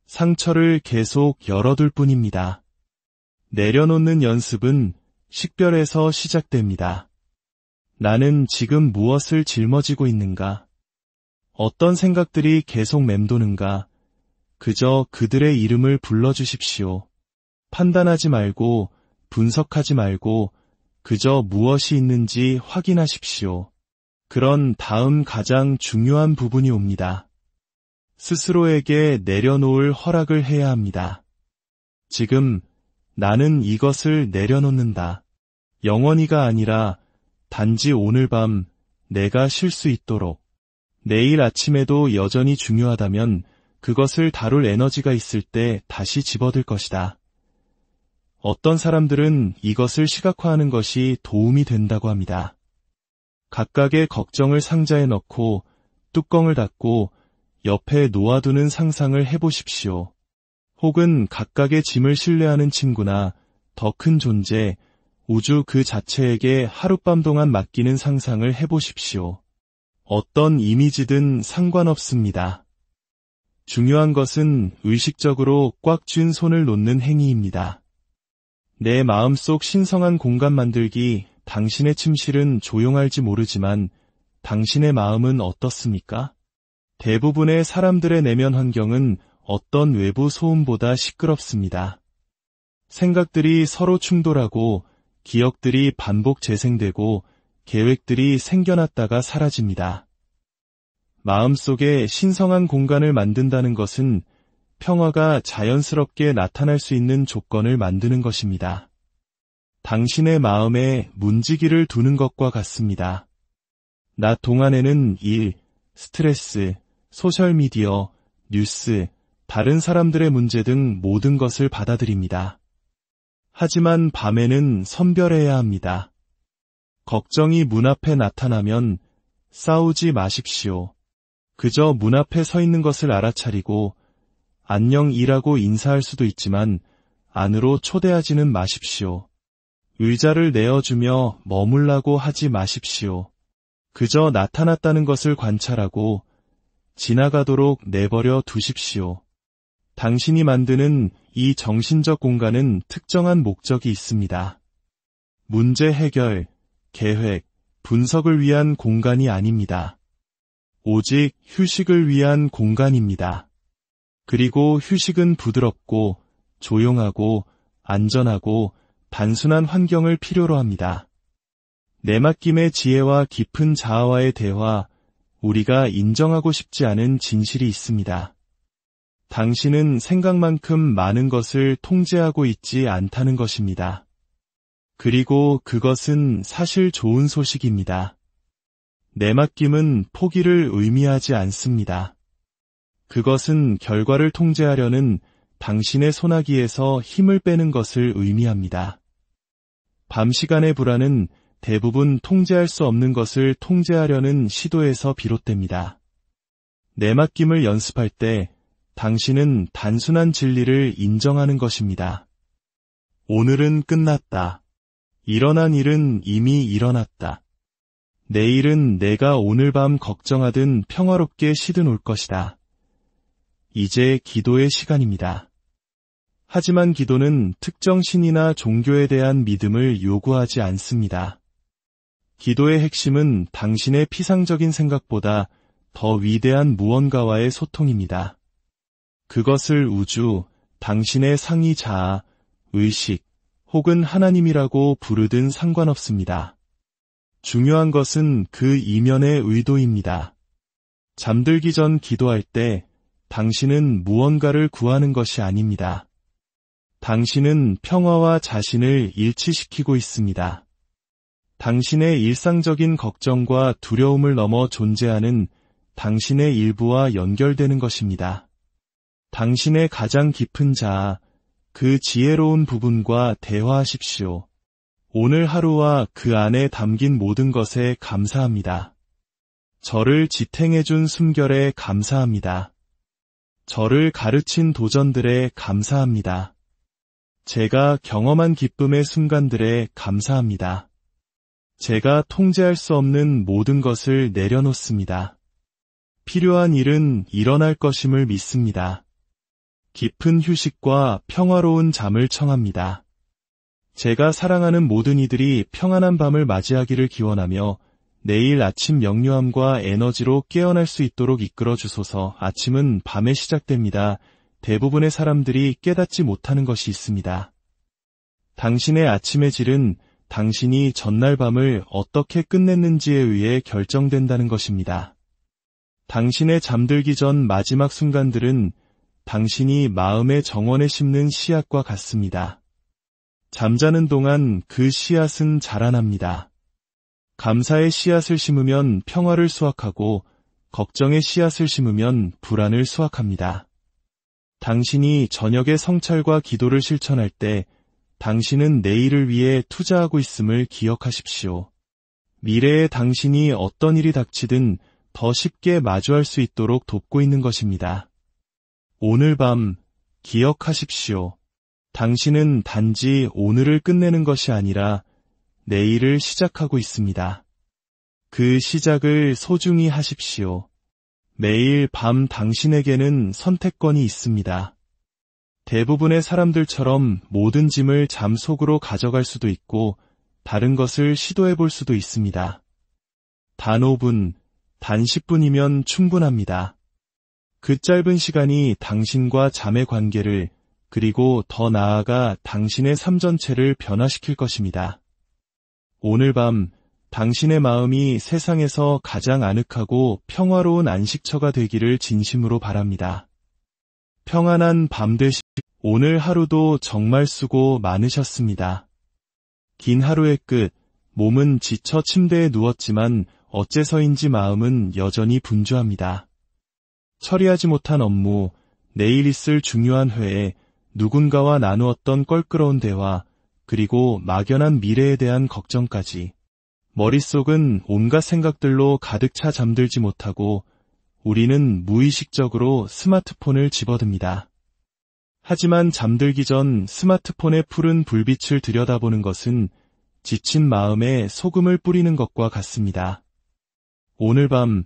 상처를 계속 열어둘 뿐입니다. 내려놓는 연습은 식별에서 시작됩니다. 나는 지금 무엇을 짊어지고 있는가? 어떤 생각들이 계속 맴도는가? 그저 그들의 이름을 불러주십시오. 판단하지 말고 분석하지 말고 그저 무엇이 있는지 확인하십시오. 그런 다음 가장 중요한 부분이 옵니다. 스스로에게 내려놓을 허락을 해야 합니다. 지금 나는 이것을 내려놓는다. 영원히가 아니라 단지 오늘 밤 내가 쉴 수 있도록. 내일 아침에도 여전히 중요하다면 그것을 다룰 에너지가 있을 때 다시 집어들 것이다. 어떤 사람들은 이것을 시각화하는 것이 도움이 된다고 합니다. 각각의 걱정을 상자에 넣고 뚜껑을 닫고 옆에 놓아두는 상상을 해보십시오. 혹은 각각의 짐을 신뢰하는 친구나 더 큰 존재, 우주 그 자체에게 하룻밤 동안 맡기는 상상을 해보십시오. 어떤 이미지든 상관없습니다. 중요한 것은 의식적으로 꽉 쥔 손을 놓는 행위입니다. 내 마음속 신성한 공간 만들기, 당신의 침실은 조용할지 모르지만 당신의 마음은 어떻습니까? 대부분의 사람들의 내면 환경은 어떤 외부 소음보다 시끄럽습니다. 생각들이 서로 충돌하고 기억들이 반복 재생되고 계획들이 생겨났다가 사라집니다. 마음속에 신성한 공간을 만든다는 것은 평화가 자연스럽게 나타날 수 있는 조건을 만드는 것입니다. 당신의 마음에 문지기를 두는 것과 같습니다. 낮 동안에는 일, 스트레스, 소셜미디어, 뉴스, 다른 사람들의 문제 등 모든 것을 받아들입니다. 하지만 밤에는 선별해야 합니다. 걱정이 문 앞에 나타나면 싸우지 마십시오. 그저 문 앞에 서 있는 것을 알아차리고 안녕이라고 인사할 수도 있지만 안으로 초대하지는 마십시오. 의자를 내어주며 머물라고 하지 마십시오. 그저 나타났다는 것을 관찰하고 지나가도록 내버려 두십시오. 당신이 만드는 이 정신적 공간은 특정한 목적이 있습니다. 문제 해결, 계획, 분석을 위한 공간이 아닙니다. 오직 휴식을 위한 공간입니다. 그리고 휴식은 부드럽고 조용하고 안전하고 단순한 환경을 필요로 합니다. 내맡김의 지혜와 깊은 자아와의 대화, 우리가 인정하고 싶지 않은 진실이 있습니다. 당신은 생각만큼 많은 것을 통제하고 있지 않다는 것입니다. 그리고 그것은 사실 좋은 소식입니다. 내맡김은 포기를 의미하지 않습니다. 그것은 결과를 통제하려는 당신의 소나기에서 힘을 빼는 것을 의미합니다. 밤 시간의 불안은 대부분 통제할 수 없는 것을 통제하려는 시도에서 비롯됩니다. 내맡김을 연습할 때 당신은 단순한 진리를 인정하는 것입니다. 오늘은 끝났다. 일어난 일은 이미 일어났다. 내일은 내가 오늘 밤 걱정하든 평화롭게 시든 올 것이다. 이제 기도의 시간입니다. 하지만 기도는 특정 신이나 종교에 대한 믿음을 요구하지 않습니다. 기도의 핵심은 당신의 피상적인 생각보다 더 위대한 무언가와의 소통입니다. 그것을 우주, 당신의 상위 자아, 의식, 혹은 하나님이라고 부르든 상관없습니다. 중요한 것은 그 이면의 의도입니다. 잠들기 전 기도할 때 당신은 무언가를 구하는 것이 아닙니다. 당신은 평화와 자신을 일치시키고 있습니다. 당신의 일상적인 걱정과 두려움을 넘어 존재하는 당신의 일부와 연결되는 것입니다. 당신의 가장 깊은 자아, 그 지혜로운 부분과 대화하십시오. 오늘 하루와 그 안에 담긴 모든 것에 감사합니다. 저를 지탱해준 숨결에 감사합니다. 저를 가르친 도전들에 감사합니다. 제가 경험한 기쁨의 순간들에 감사합니다. 제가 통제할 수 없는 모든 것을 내려놓습니다. 필요한 일은 일어날 것임을 믿습니다. 깊은 휴식과 평화로운 잠을 청합니다. 제가 사랑하는 모든 이들이 평안한 밤을 맞이하기를 기원하며 내일 아침 명료함과 에너지로 깨어날 수 있도록 이끌어 주소서. 아침은 밤에 시작됩니다. 대부분의 사람들이 깨닫지 못하는 것이 있습니다. 당신의 아침의 질은 당신이 전날 밤을 어떻게 끝냈는지에 의해 결정된다는 것입니다. 당신의 잠들기 전 마지막 순간들은 당신이 마음의 정원에 심는 씨앗과 같습니다. 잠자는 동안 그 씨앗은 자라납니다. 감사의 씨앗을 심으면 평화를 수확하고 걱정의 씨앗을 심으면 불안을 수확합니다. 당신이 저녁에 성찰과 기도를 실천할 때 당신은 내일을 위해 투자하고 있음을 기억하십시오. 미래의 당신이 어떤 일이 닥치든 더 쉽게 마주할 수 있도록 돕고 있는 것입니다. 오늘 밤 기억하십시오. 당신은 단지 오늘을 끝내는 것이 아니라 내일을 시작하고 있습니다. 그 시작을 소중히 하십시오. 매일 밤 당신에게는 선택권이 있습니다. 대부분의 사람들처럼 모든 짐을 잠 속으로 가져갈 수도 있고 다른 것을 시도해 볼 수도 있습니다. 단 5분, 단 10분이면 충분합니다. 그 짧은 시간이 당신과 잠의 관계를 그리고 더 나아가 당신의 삶 전체를 변화시킬 것입니다. 오늘 밤 당신의 마음이 세상에서 가장 아늑하고 평화로운 안식처가 되기를 진심으로 바랍니다. 평안한 밤 되시. 오늘 하루도 정말 수고 많으셨습니다. 긴 하루의 끝, 몸은 지쳐 침대에 누웠지만 어째서인지 마음은 여전히 분주합니다. 처리하지 못한 업무, 내일 있을 중요한 회의, 누군가와 나누었던 껄끄러운 대화, 그리고 막연한 미래에 대한 걱정까지. 머릿속은 온갖 생각들로 가득 차 잠들지 못하고 우리는 무의식적으로 스마트폰을 집어듭니다. 하지만 잠들기 전 스마트폰의 푸른 불빛을 들여다보는 것은 지친 마음에 소금을 뿌리는 것과 같습니다. 오늘 밤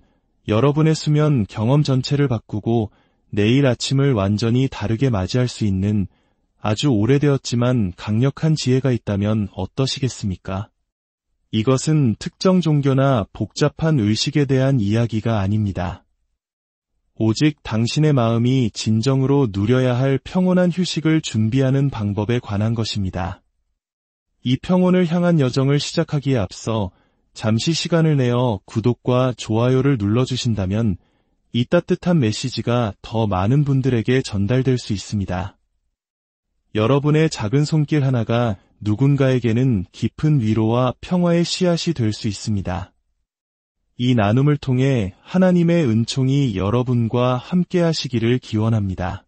여러분의 수면 경험 전체를 바꾸고 내일 아침을 완전히 다르게 맞이할 수 있는 아주 오래되었지만 강력한 지혜가 있다면 어떠시겠습니까? 이것은 특정 종교나 복잡한 의식에 대한 이야기가 아닙니다. 오직 당신의 마음이 진정으로 누려야 할 평온한 휴식을 준비하는 방법에 관한 것입니다. 이 평온을 향한 여정을 시작하기에 앞서 잠시 시간을 내어 구독과 좋아요를 눌러주신다면 이 따뜻한 메시지가 더 많은 분들에게 전달될 수 있습니다. 여러분의 작은 손길 하나가 누군가에게는 깊은 위로와 평화의 씨앗이 될 수 있습니다. 이 나눔을 통해 하나님의 은총이 여러분과 함께 하시기를 기원합니다.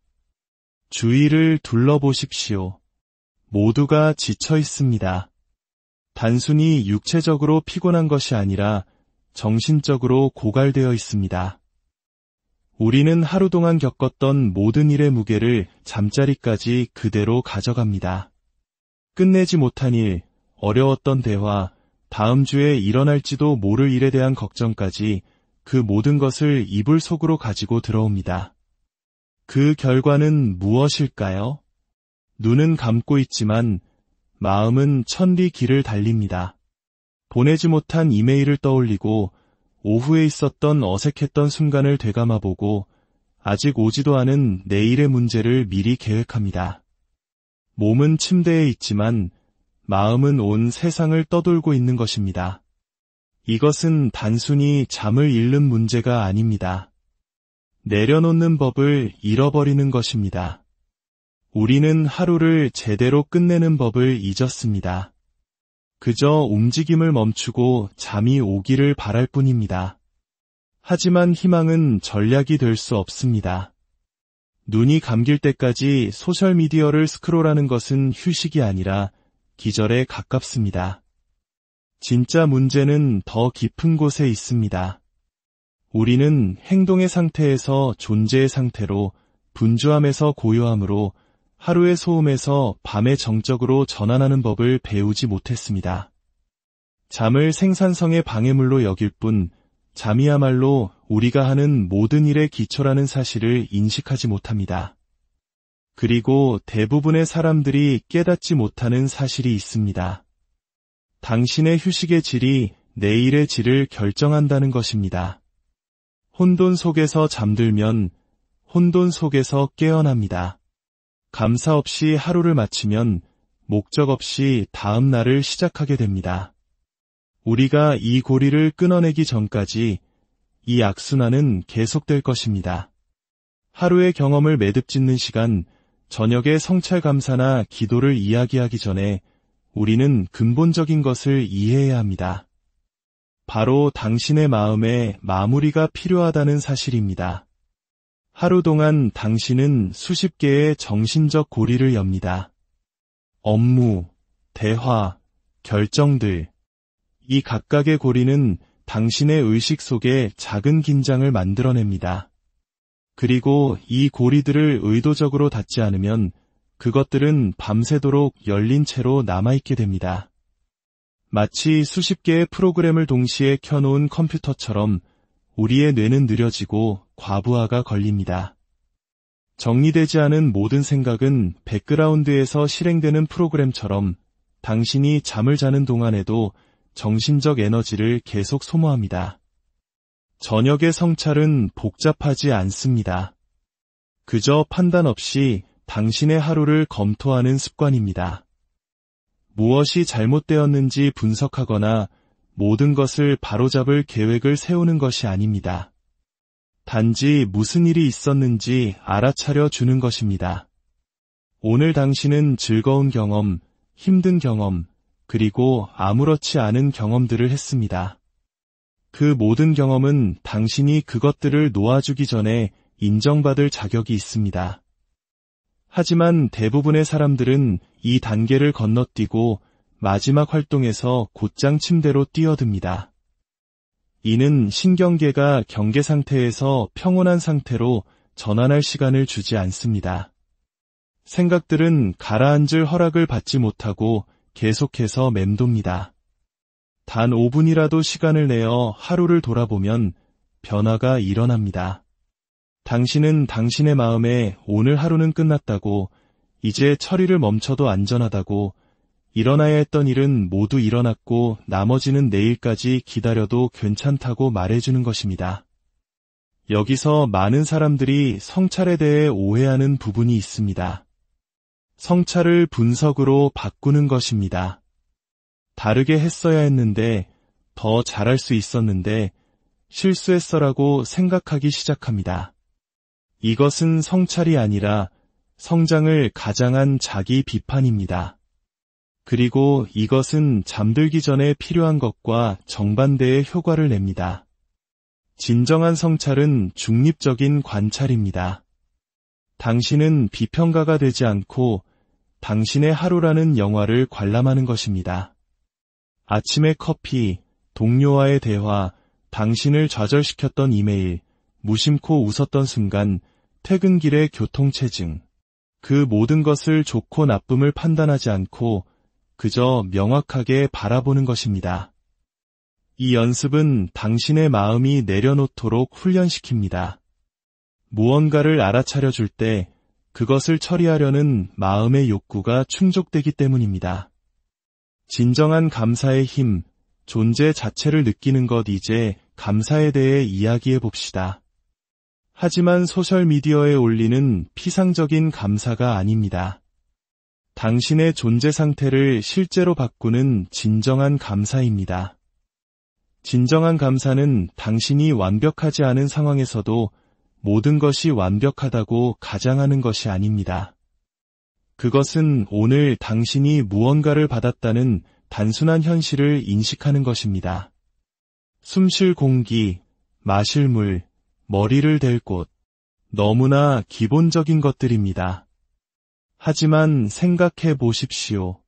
주위를 둘러보십시오. 모두가 지쳐 있습니다. 단순히 육체적으로 피곤한 것이 아니라 정신적으로 고갈되어 있습니다. 우리는 하루 동안 겪었던 모든 일의 무게를 잠자리까지 그대로 가져갑니다. 끝내지 못한 일, 어려웠던 대화, 다음 주에 일어날지도 모를 일에 대한 걱정까지 그 모든 것을 이불 속으로 가지고 들어옵니다. 그 결과는 무엇일까요? 눈은 감고 있지만 마음은 천리 길을 달립니다. 보내지 못한 이메일을 떠올리고 오후에 있었던 어색했던 순간을 되감아보고 아직 오지도 않은 내일의 문제를 미리 계획합니다. 몸은 침대에 있지만 마음은 온 세상을 떠돌고 있는 것입니다. 이것은 단순히 잠을 잃는 문제가 아닙니다. 내려놓는 법을 잃어버리는 것입니다. 우리는 하루를 제대로 끝내는 법을 잊었습니다. 그저 움직임을 멈추고 잠이 오기를 바랄 뿐입니다. 하지만 희망은 전략이 될 수 없습니다. 눈이 감길 때까지 소셜미디어를 스크롤하는 것은 휴식이 아니라 기절에 가깝습니다. 진짜 문제는 더 깊은 곳에 있습니다. 우리는 행동의 상태에서 존재의 상태로, 분주함에서 고요함으로, 하루의 소음에서 밤의 정적으로 전환하는 법을 배우지 못했습니다. 잠을 생산성의 방해물로 여길 뿐, 잠이야말로 우리가 하는 모든 일의 기초라는 사실을 인식하지 못합니다. 그리고 대부분의 사람들이 깨닫지 못하는 사실이 있습니다. 당신의 휴식의 질이 내일의 질을 결정한다는 것입니다. 혼돈 속에서 잠들면 혼돈 속에서 깨어납니다. 감사 없이 하루를 마치면 목적 없이 다음 날을 시작하게 됩니다. 우리가 이 고리를 끊어내기 전까지 이 악순환은 계속될 것입니다. 하루의 경험을 매듭짓는 시간, 저녁의 성찰 감사나 기도를 이야기하기 전에 우리는 근본적인 것을 이해해야 합니다. 바로 당신의 마음에 마무리가 필요하다는 사실입니다. 하루 동안 당신은 수십 개의 정신적 고리를 엽니다. 업무, 대화, 결정들. 이 각각의 고리는 당신의 의식 속에 작은 긴장을 만들어냅니다. 그리고 이 고리들을 의도적으로 닫지 않으면 그것들은 밤새도록 열린 채로 남아있게 됩니다. 마치 수십 개의 프로그램을 동시에 켜놓은 컴퓨터처럼 우리의 뇌는 느려지고 과부하가 걸립니다. 정리되지 않은 모든 생각은 백그라운드에서 실행되는 프로그램처럼 당신이 잠을 자는 동안에도 정신적 에너지를 계속 소모합니다. 저녁의 성찰은 복잡하지 않습니다. 그저 판단 없이 당신의 하루를 검토하는 습관입니다. 무엇이 잘못되었는지 분석하거나 모든 것을 바로잡을 계획을 세우는 것이 아닙니다. 단지 무슨 일이 있었는지 알아차려 주는 것입니다. 오늘 당신은 즐거운 경험, 힘든 경험, 그리고 아무렇지 않은 경험들을 했습니다. 그 모든 경험은 당신이 그것들을 놓아주기 전에 인정받을 자격이 있습니다. 하지만 대부분의 사람들은 이 단계를 건너뛰고 마지막 활동에서 곧장 침대로 뛰어듭니다. 이는 신경계가 경계 상태에서 평온한 상태로 전환할 시간을 주지 않습니다. 생각들은 가라앉을 허락을 받지 못하고 계속해서 맴돕니다. 단 5분이라도 시간을 내어 하루를 돌아보면 변화가 일어납니다. 당신은 당신의 마음에 오늘 하루는 끝났다고, 이제 처리를 멈춰도 안전하다고, 일어나야 했던 일은 모두 일어났고 나머지는 내일까지 기다려도 괜찮다고 말해주는 것입니다. 여기서 많은 사람들이 성찰에 대해 오해하는 부분이 있습니다. 성찰을 분석으로 바꾸는 것입니다. 다르게 했어야 했는데, 더 잘할 수 있었는데, 실수했어라고 생각하기 시작합니다. 이것은 성찰이 아니라 성장을 가장한 자기 비판입니다. 그리고 이것은 잠들기 전에 필요한 것과 정반대의 효과를 냅니다. 진정한 성찰은 중립적인 관찰입니다. 당신은 비평가가 되지 않고 당신의 하루라는 영화를 관람하는 것입니다. 아침의 커피, 동료와의 대화, 당신을 좌절시켰던 이메일, 무심코 웃었던 순간, 퇴근길의 교통체증. 그 모든 것을 좋고 나쁨을 판단하지 않고 그저 명확하게 바라보는 것입니다. 이 연습은 당신의 마음이 내려놓도록 훈련시킵니다. 무언가를 알아차려 줄 때 그것을 처리하려는 마음의 욕구가 충족되기 때문입니다. 진정한 감사의 힘, 존재 자체를 느끼는 것. 이제 감사에 대해 이야기해 봅시다. 하지만 소셜미디어에 올리는 피상적인 감사가 아닙니다. 당신의 존재 상태를 실제로 바꾸는 진정한 감사입니다. 진정한 감사는 당신이 완벽하지 않은 상황에서도 모든 것이 완벽하다고 가장하는 것이 아닙니다. 그것은 오늘 당신이 무언가를 받았다는 단순한 현실을 인식하는 것입니다. 숨쉴 공기, 마실 물, 머리를 댈 곳, 너무나 기본적인 것들입니다. 하지만 생각해 보십시오.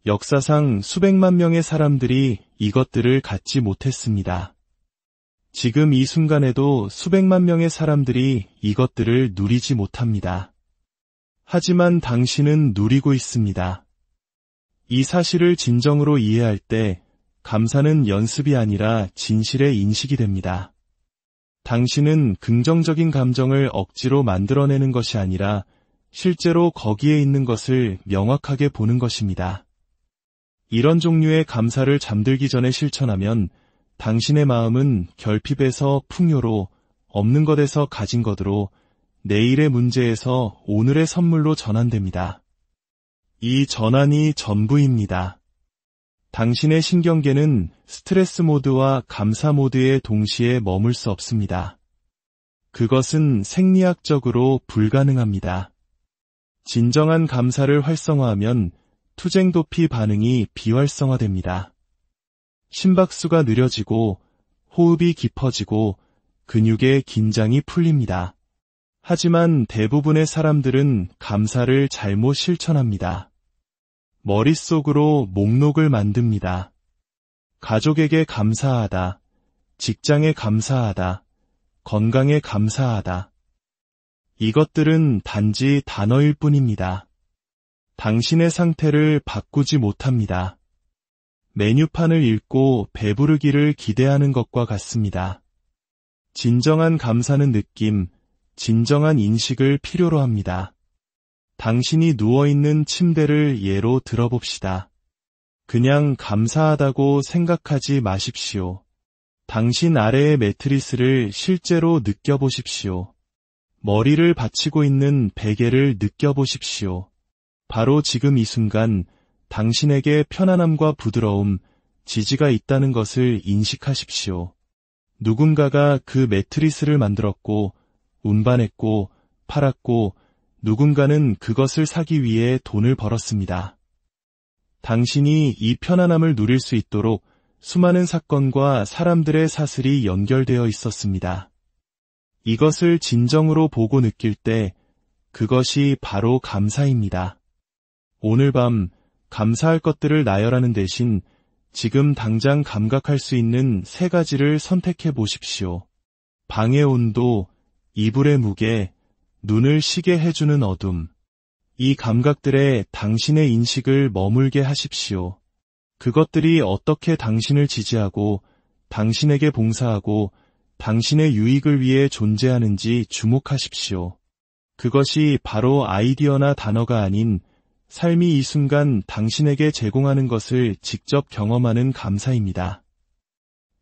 역사상 수백만 명의 사람들이 이것들을 갖지 못했습니다. 지금 이 순간에도 수백만 명의 사람들이 이것들을 누리지 못합니다. 하지만 당신은 누리고 있습니다. 이 사실을 진정으로 이해할 때 감사는 연습이 아니라 진실의 인식이 됩니다. 당신은 긍정적인 감정을 억지로 만들어내는 것이 아니라 실제로 거기에 있는 것을 명확하게 보는 것입니다. 이런 종류의 감사를 잠들기 전에 실천하면 당신의 마음은 결핍에서 풍요로, 없는 것에서 가진 것으로, 내일의 문제에서 오늘의 선물로 전환됩니다. 이 전환이 전부입니다. 당신의 신경계는 스트레스 모드와 감사 모드에 동시에 머물 수 없습니다. 그것은 생리학적으로 불가능합니다. 진정한 감사를 활성화하면 투쟁도피 반응이 비활성화됩니다. 심박수가 느려지고 호흡이 깊어지고 근육의 긴장이 풀립니다. 하지만 대부분의 사람들은 감사를 잘못 실천합니다. 머릿속으로 목록을 만듭니다. 가족에게 감사하다, 직장에 감사하다, 건강에 감사하다. 이것들은 단지 단어일 뿐입니다. 당신의 상태를 바꾸지 못합니다. 메뉴판을 읽고 배부르기를 기대하는 것과 같습니다. 진정한 감사는 느낌, 진정한 인식을 필요로 합니다. 당신이 누워있는 침대를 예로 들어봅시다. 그냥 감사하다고 생각하지 마십시오. 당신 아래의 매트리스를 실제로 느껴보십시오. 머리를 받치고 있는 베개를 느껴보십시오. 바로 지금 이 순간 당신에게 편안함과 부드러움, 지지가 있다는 것을 인식하십시오. 누군가가 그 매트리스를 만들었고, 운반했고, 팔았고, 누군가는 그것을 사기 위해 돈을 벌었습니다. 당신이 이 편안함을 누릴 수 있도록 수많은 사건과 사람들의 사슬이 연결되어 있었습니다. 이것을 진정으로 보고 느낄 때 그것이 바로 감사입니다. 오늘 밤 감사할 것들을 나열하는 대신 지금 당장 감각할 수 있는 3가지를 선택해 보십시오. 방의 온도, 이불의 무게, 눈을 쉬게 해주는 어둠. 이 감각들에 당신의 인식을 머물게 하십시오. 그것들이 어떻게 당신을 지지하고 당신에게 봉사하고 당신의 유익을 위해 존재하는지 주목하십시오. 그것이 바로 아이디어나 단어가 아닌 삶이 이 순간 당신에게 제공하는 것을 직접 경험하는 감사입니다.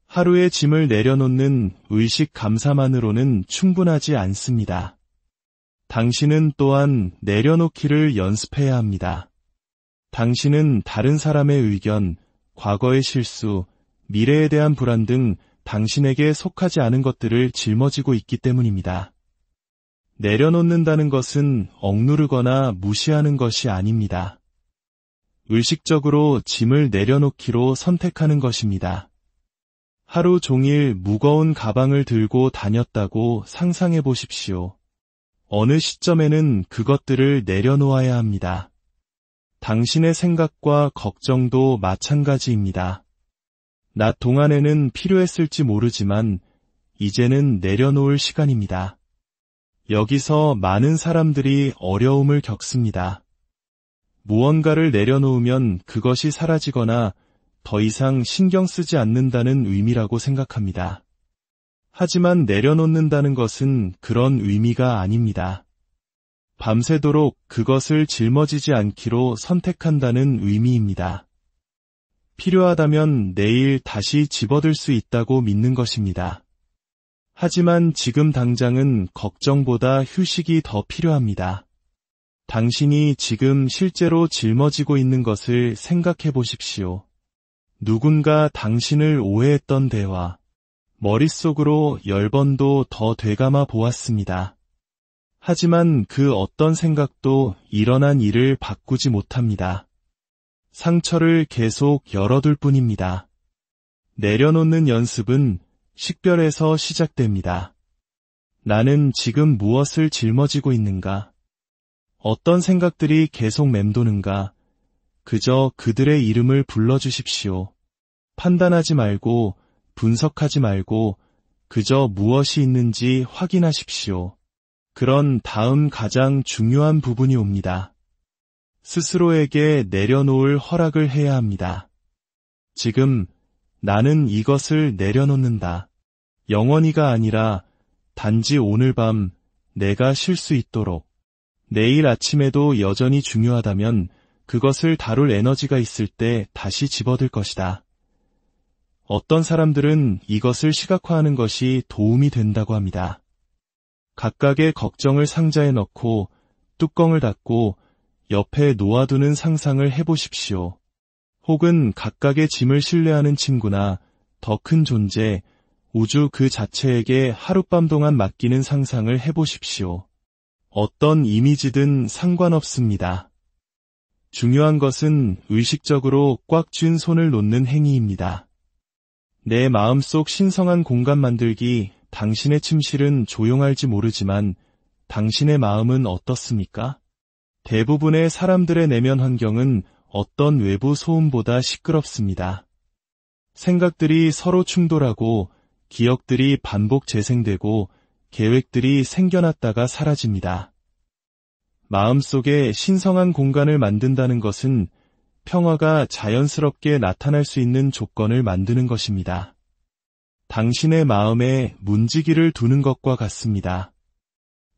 하루의 짐을 내려놓는 의식 감사만으로는 충분하지 않습니다. 당신은 또한 내려놓기를 연습해야 합니다. 당신은 다른 사람의 의견, 과거의 실수, 미래에 대한 불안 등 당신에게 속하지 않은 것들을 짊어지고 있기 때문입니다. 내려놓는다는 것은 억누르거나 무시하는 것이 아닙니다. 의식적으로 짐을 내려놓기로 선택하는 것입니다. 하루 종일 무거운 가방을 들고 다녔다고 상상해 보십시오. 어느 시점에는 그것들을 내려놓아야 합니다. 당신의 생각과 걱정도 마찬가지입니다. 낮 동안에는 필요했을지 모르지만 이제는 내려놓을 시간입니다. 여기서 많은 사람들이 어려움을 겪습니다. 무언가를 내려놓으면 그것이 사라지거나 더 이상 신경 쓰지 않는다는 의미라고 생각합니다. 하지만 내려놓는다는 것은 그런 의미가 아닙니다. 밤새도록 그것을 짊어지지 않기로 선택한다는 의미입니다. 필요하다면 내일 다시 집어들 수 있다고 믿는 것입니다. 하지만 지금 당장은 걱정보다 휴식이 더 필요합니다. 당신이 지금 실제로 짊어지고 있는 것을 생각해 보십시오. 누군가 당신을 오해했던 대화, 머릿속으로 10번도 더 되감아 보았습니다. 하지만 그 어떤 생각도 일어난 일을 바꾸지 못합니다. 상처를 계속 열어둘 뿐입니다. 내려놓는 연습은 식별에서 시작됩니다. 나는 지금 무엇을 짊어지고 있는가? 어떤 생각들이 계속 맴도는가? 그저 그들의 이름을 불러주십시오. 판단하지 말고, 분석하지 말고, 그저 무엇이 있는지 확인하십시오. 그런 다음 가장 중요한 부분이 옵니다. 스스로에게 내려놓을 허락을 해야 합니다. 지금 나는 이것을 내려놓는다. 영원히가 아니라 단지 오늘 밤 내가 쉴 수 있도록. 내일 아침에도 여전히 중요하다면 그것을 다룰 에너지가 있을 때 다시 집어들 것이다. 어떤 사람들은 이것을 시각화하는 것이 도움이 된다고 합니다. 각각의 걱정을 상자에 넣고 뚜껑을 닫고 옆에 놓아두는 상상을 해보십시오. 혹은 각각의 짐을 신뢰하는 친구나 더 큰 존재, 우주 그 자체에게 하룻밤 동안 맡기는 상상을 해보십시오. 어떤 이미지든 상관없습니다. 중요한 것은 의식적으로 꽉 쥔 손을 놓는 행위입니다. 내 마음속 신성한 공간 만들기, 당신의 침실은 조용할지 모르지만 당신의 마음은 어떻습니까? 대부분의 사람들의 내면 환경은 어떤 외부 소음보다 시끄럽습니다. 생각들이 서로 충돌하고 기억들이 반복 재생되고 계획들이 생겨났다가 사라집니다. 마음속에 신성한 공간을 만든다는 것은 평화가 자연스럽게 나타날 수 있는 조건을 만드는 것입니다. 당신의 마음에 문지기를 두는 것과 같습니다.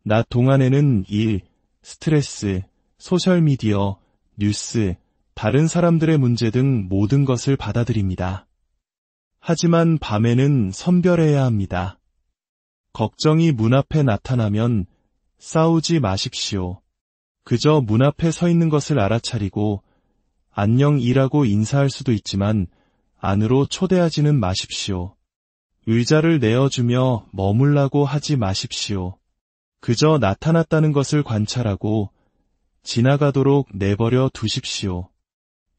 낮 동안에는 일, 스트레스, 소셜미디어, 뉴스, 다른 사람들의 문제 등 모든 것을 받아들입니다. 하지만 밤에는 선별해야 합니다. 걱정이 문 앞에 나타나면 싸우지 마십시오. 그저 문 앞에 서 있는 것을 알아차리고 안녕이라고 인사할 수도 있지만 안으로 초대하지는 마십시오. 의자를 내어주며 머물라고 하지 마십시오. 그저 나타났다는 것을 관찰하고 지나가도록 내버려 두십시오.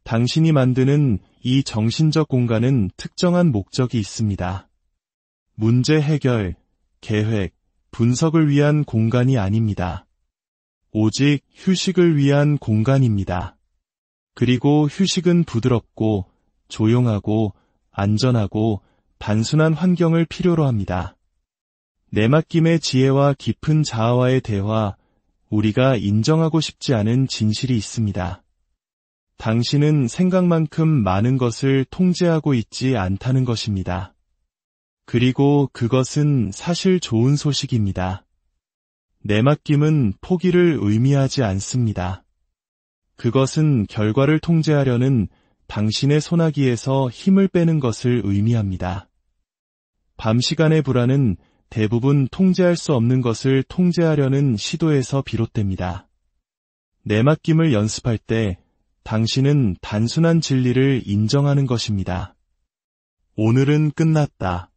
당신이 만드는 이 정신적 공간은 특정한 목적이 있습니다. 문제 해결, 계획, 분석을 위한 공간이 아닙니다. 오직 휴식을 위한 공간입니다. 그리고 휴식은 부드럽고 조용하고 안전하고 단순한 환경을 필요로 합니다. 내맡김의 지혜와 깊은 자아와의 대화, 우리가 인정하고 싶지 않은 진실이 있습니다. 당신은 생각만큼 많은 것을 통제하고 있지 않다는 것입니다. 그리고 그것은 사실 좋은 소식입니다. 내맡김은 포기를 의미하지 않습니다. 그것은 결과를 통제하려는 당신의 소나기에서 힘을 빼는 것을 의미합니다. 밤 시간의 불안은 대부분 통제할 수 없는 것을 통제하려는 시도에서 비롯됩니다. 내맡김을 연습할 때 당신은 단순한 진리를 인정하는 것입니다. 오늘은 끝났다.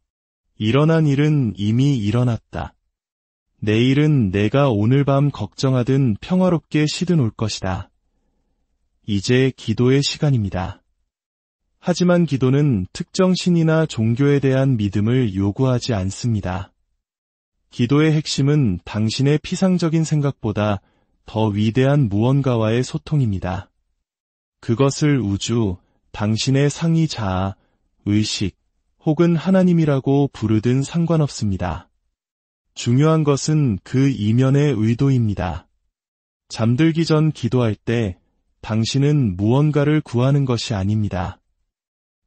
일어난 일은 이미 일어났다. 내일은 내가 오늘 밤 걱정하든 평화롭게 시든 올 것이다. 이제 기도의 시간입니다. 하지만 기도는 특정 신이나 종교에 대한 믿음을 요구하지 않습니다. 기도의 핵심은 당신의 피상적인 생각보다 더 위대한 무언가와의 소통입니다. 그것을 우주, 당신의 상위 자아, 의식, 혹은 하나님이라고 부르든 상관없습니다. 중요한 것은 그 이면의 의도입니다. 잠들기 전 기도할 때 당신은 무언가를 구하는 것이 아닙니다.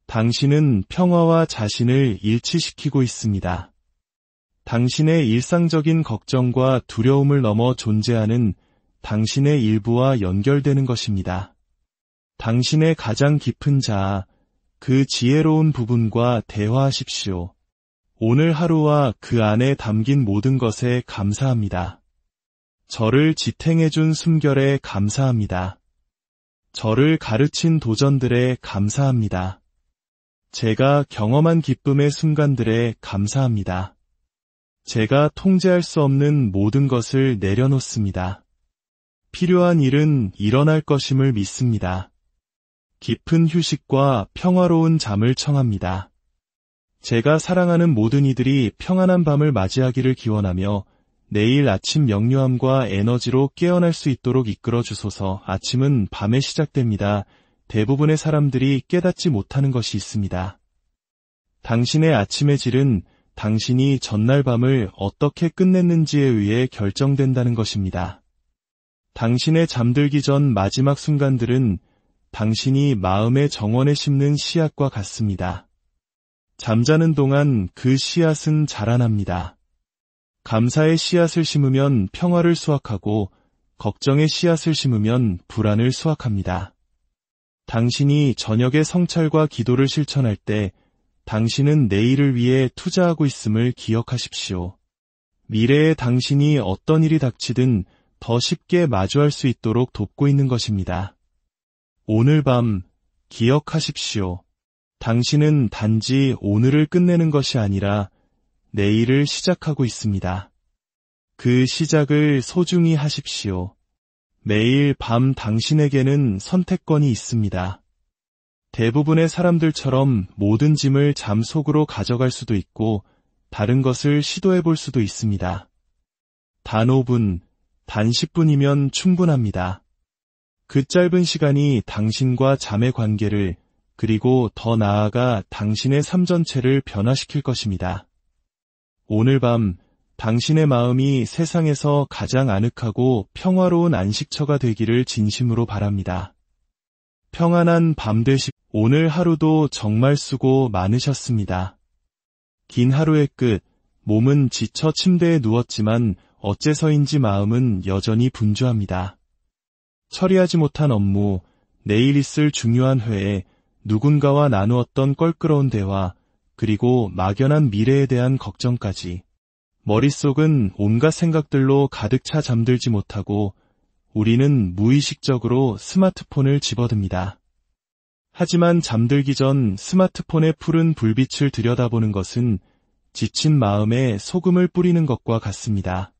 당신은 평화와 자신을 일치시키고 있습니다. 당신의 일상적인 걱정과 두려움을 넘어 존재하는 당신의 일부와 연결되는 것입니다. 당신의 가장 깊은 자아, 그 지혜로운 부분과 대화하십시오. 오늘 하루와 그 안에 담긴 모든 것에 감사합니다. 저를 지탱해준 숨결에 감사합니다. 저를 가르친 도전들에 감사합니다. 제가 경험한 기쁨의 순간들에 감사합니다. 제가 통제할 수 없는 모든 것을 내려놓습니다. 필요한 일은 일어날 것임을 믿습니다. 깊은 휴식과 평화로운 잠을 청합니다. 제가 사랑하는 모든 이들이 평안한 밤을 맞이하기를 기원하며 내일 아침 명료함과 에너지로 깨어날 수 있도록 이끌어 주소서. 아침은 밤에 시작됩니다. 대부분의 사람들이 깨닫지 못하는 것이 있습니다. 당신의 아침의 질은 당신이 전날 밤을 어떻게 끝냈는지에 의해 결정된다는 것입니다. 당신의 잠들기 전 마지막 순간들은 당신이 마음의 정원에 심는 씨앗과 같습니다. 잠자는 동안 그 씨앗은 자라납니다. 감사의 씨앗을 심으면 평화를 수확하고 걱정의 씨앗을 심으면 불안을 수확합니다. 당신이 저녁의 성찰과 기도를 실천할 때 당신은 내일을 위해 투자하고 있음을 기억하십시오. 미래의 당신이 어떤 일이 닥치든 더 쉽게 마주할 수 있도록 돕고 있는 것입니다. 오늘 밤 기억하십시오. 당신은 단지 오늘을 끝내는 것이 아니라 내일을 시작하고 있습니다. 그 시작을 소중히 하십시오. 매일 밤 당신에게는 선택권이 있습니다. 대부분의 사람들처럼 모든 짐을 잠 속으로 가져갈 수도 있고 다른 것을 시도해 볼 수도 있습니다. 단 5분, 단 10분이면 충분합니다. 그 짧은 시간이 당신과 잠의 관계를 그리고 더 나아가 당신의 삶 전체를 변화시킬 것입니다. 오늘 밤 당신의 마음이 세상에서 가장 아늑하고 평화로운 안식처가 되기를 진심으로 바랍니다. 평안한 밤 오늘 하루도 정말 수고 많으셨습니다. 긴 하루의 끝, 몸은 지쳐 침대에 누웠지만 어째서인지 마음은 여전히 분주합니다. 처리하지 못한 업무, 내일 있을 중요한 회의, 누군가와 나누었던 껄끄러운 대화, 그리고 막연한 미래에 대한 걱정까지. 머릿속은 온갖 생각들로 가득 차 잠들지 못하고 우리는 무의식적으로 스마트폰을 집어듭니다. 하지만 잠들기 전 스마트폰의 푸른 불빛을 들여다보는 것은 지친 마음에 소금을 뿌리는 것과 같습니다.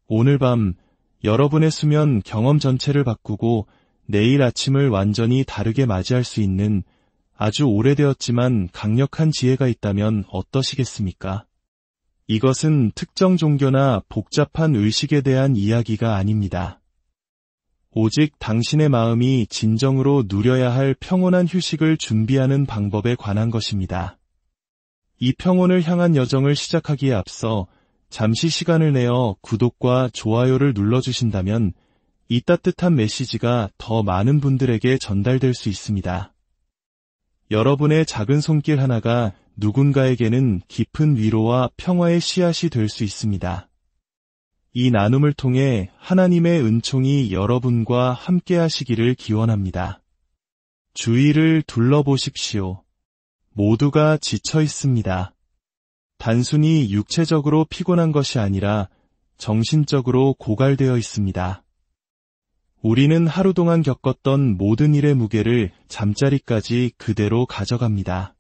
오늘 밤 여러분의 수면 경험 전체를 바꾸고 내일 아침을 완전히 다르게 맞이할 수 있는 아주 오래되었지만 강력한 지혜가 있다면 어떠시겠습니까? 이것은 특정 종교나 복잡한 의식에 대한 이야기가 아닙니다. 오직 당신의 마음이 진정으로 누려야 할 평온한 휴식을 준비하는 방법에 관한 것입니다. 이 평온을 향한 여정을 시작하기에 앞서 잠시 시간을 내어 구독과 좋아요를 눌러주신다면 이 따뜻한 메시지가 더 많은 분들에게 전달될 수 있습니다. 여러분의 작은 손길 하나가 누군가에게는 깊은 위로와 평화의 씨앗이 될 수 있습니다. 이 나눔을 통해 하나님의 은총이 여러분과 함께 하시기를 기원합니다. 주위를 둘러보십시오. 모두가 지쳐 있습니다. 단순히 육체적으로 피곤한 것이 아니라 정신적으로 고갈되어 있습니다. 우리는 하루 동안 겪었던 모든 일의 무게를 잠자리까지 그대로 가져갑니다.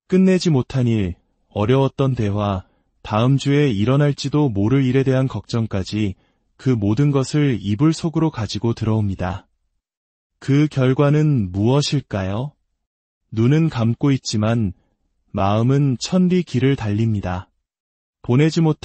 끝내지 못한 일, 어려웠던 대화, 다음 주에 일어날지도 모를 일에 대한 걱정까지 그 모든 것을 이불 속으로 가지고 들어옵니다. 그 결과는 무엇일까요? 눈은 감고 있지만 마음은 천리 길을 달립니다. 보내지 못한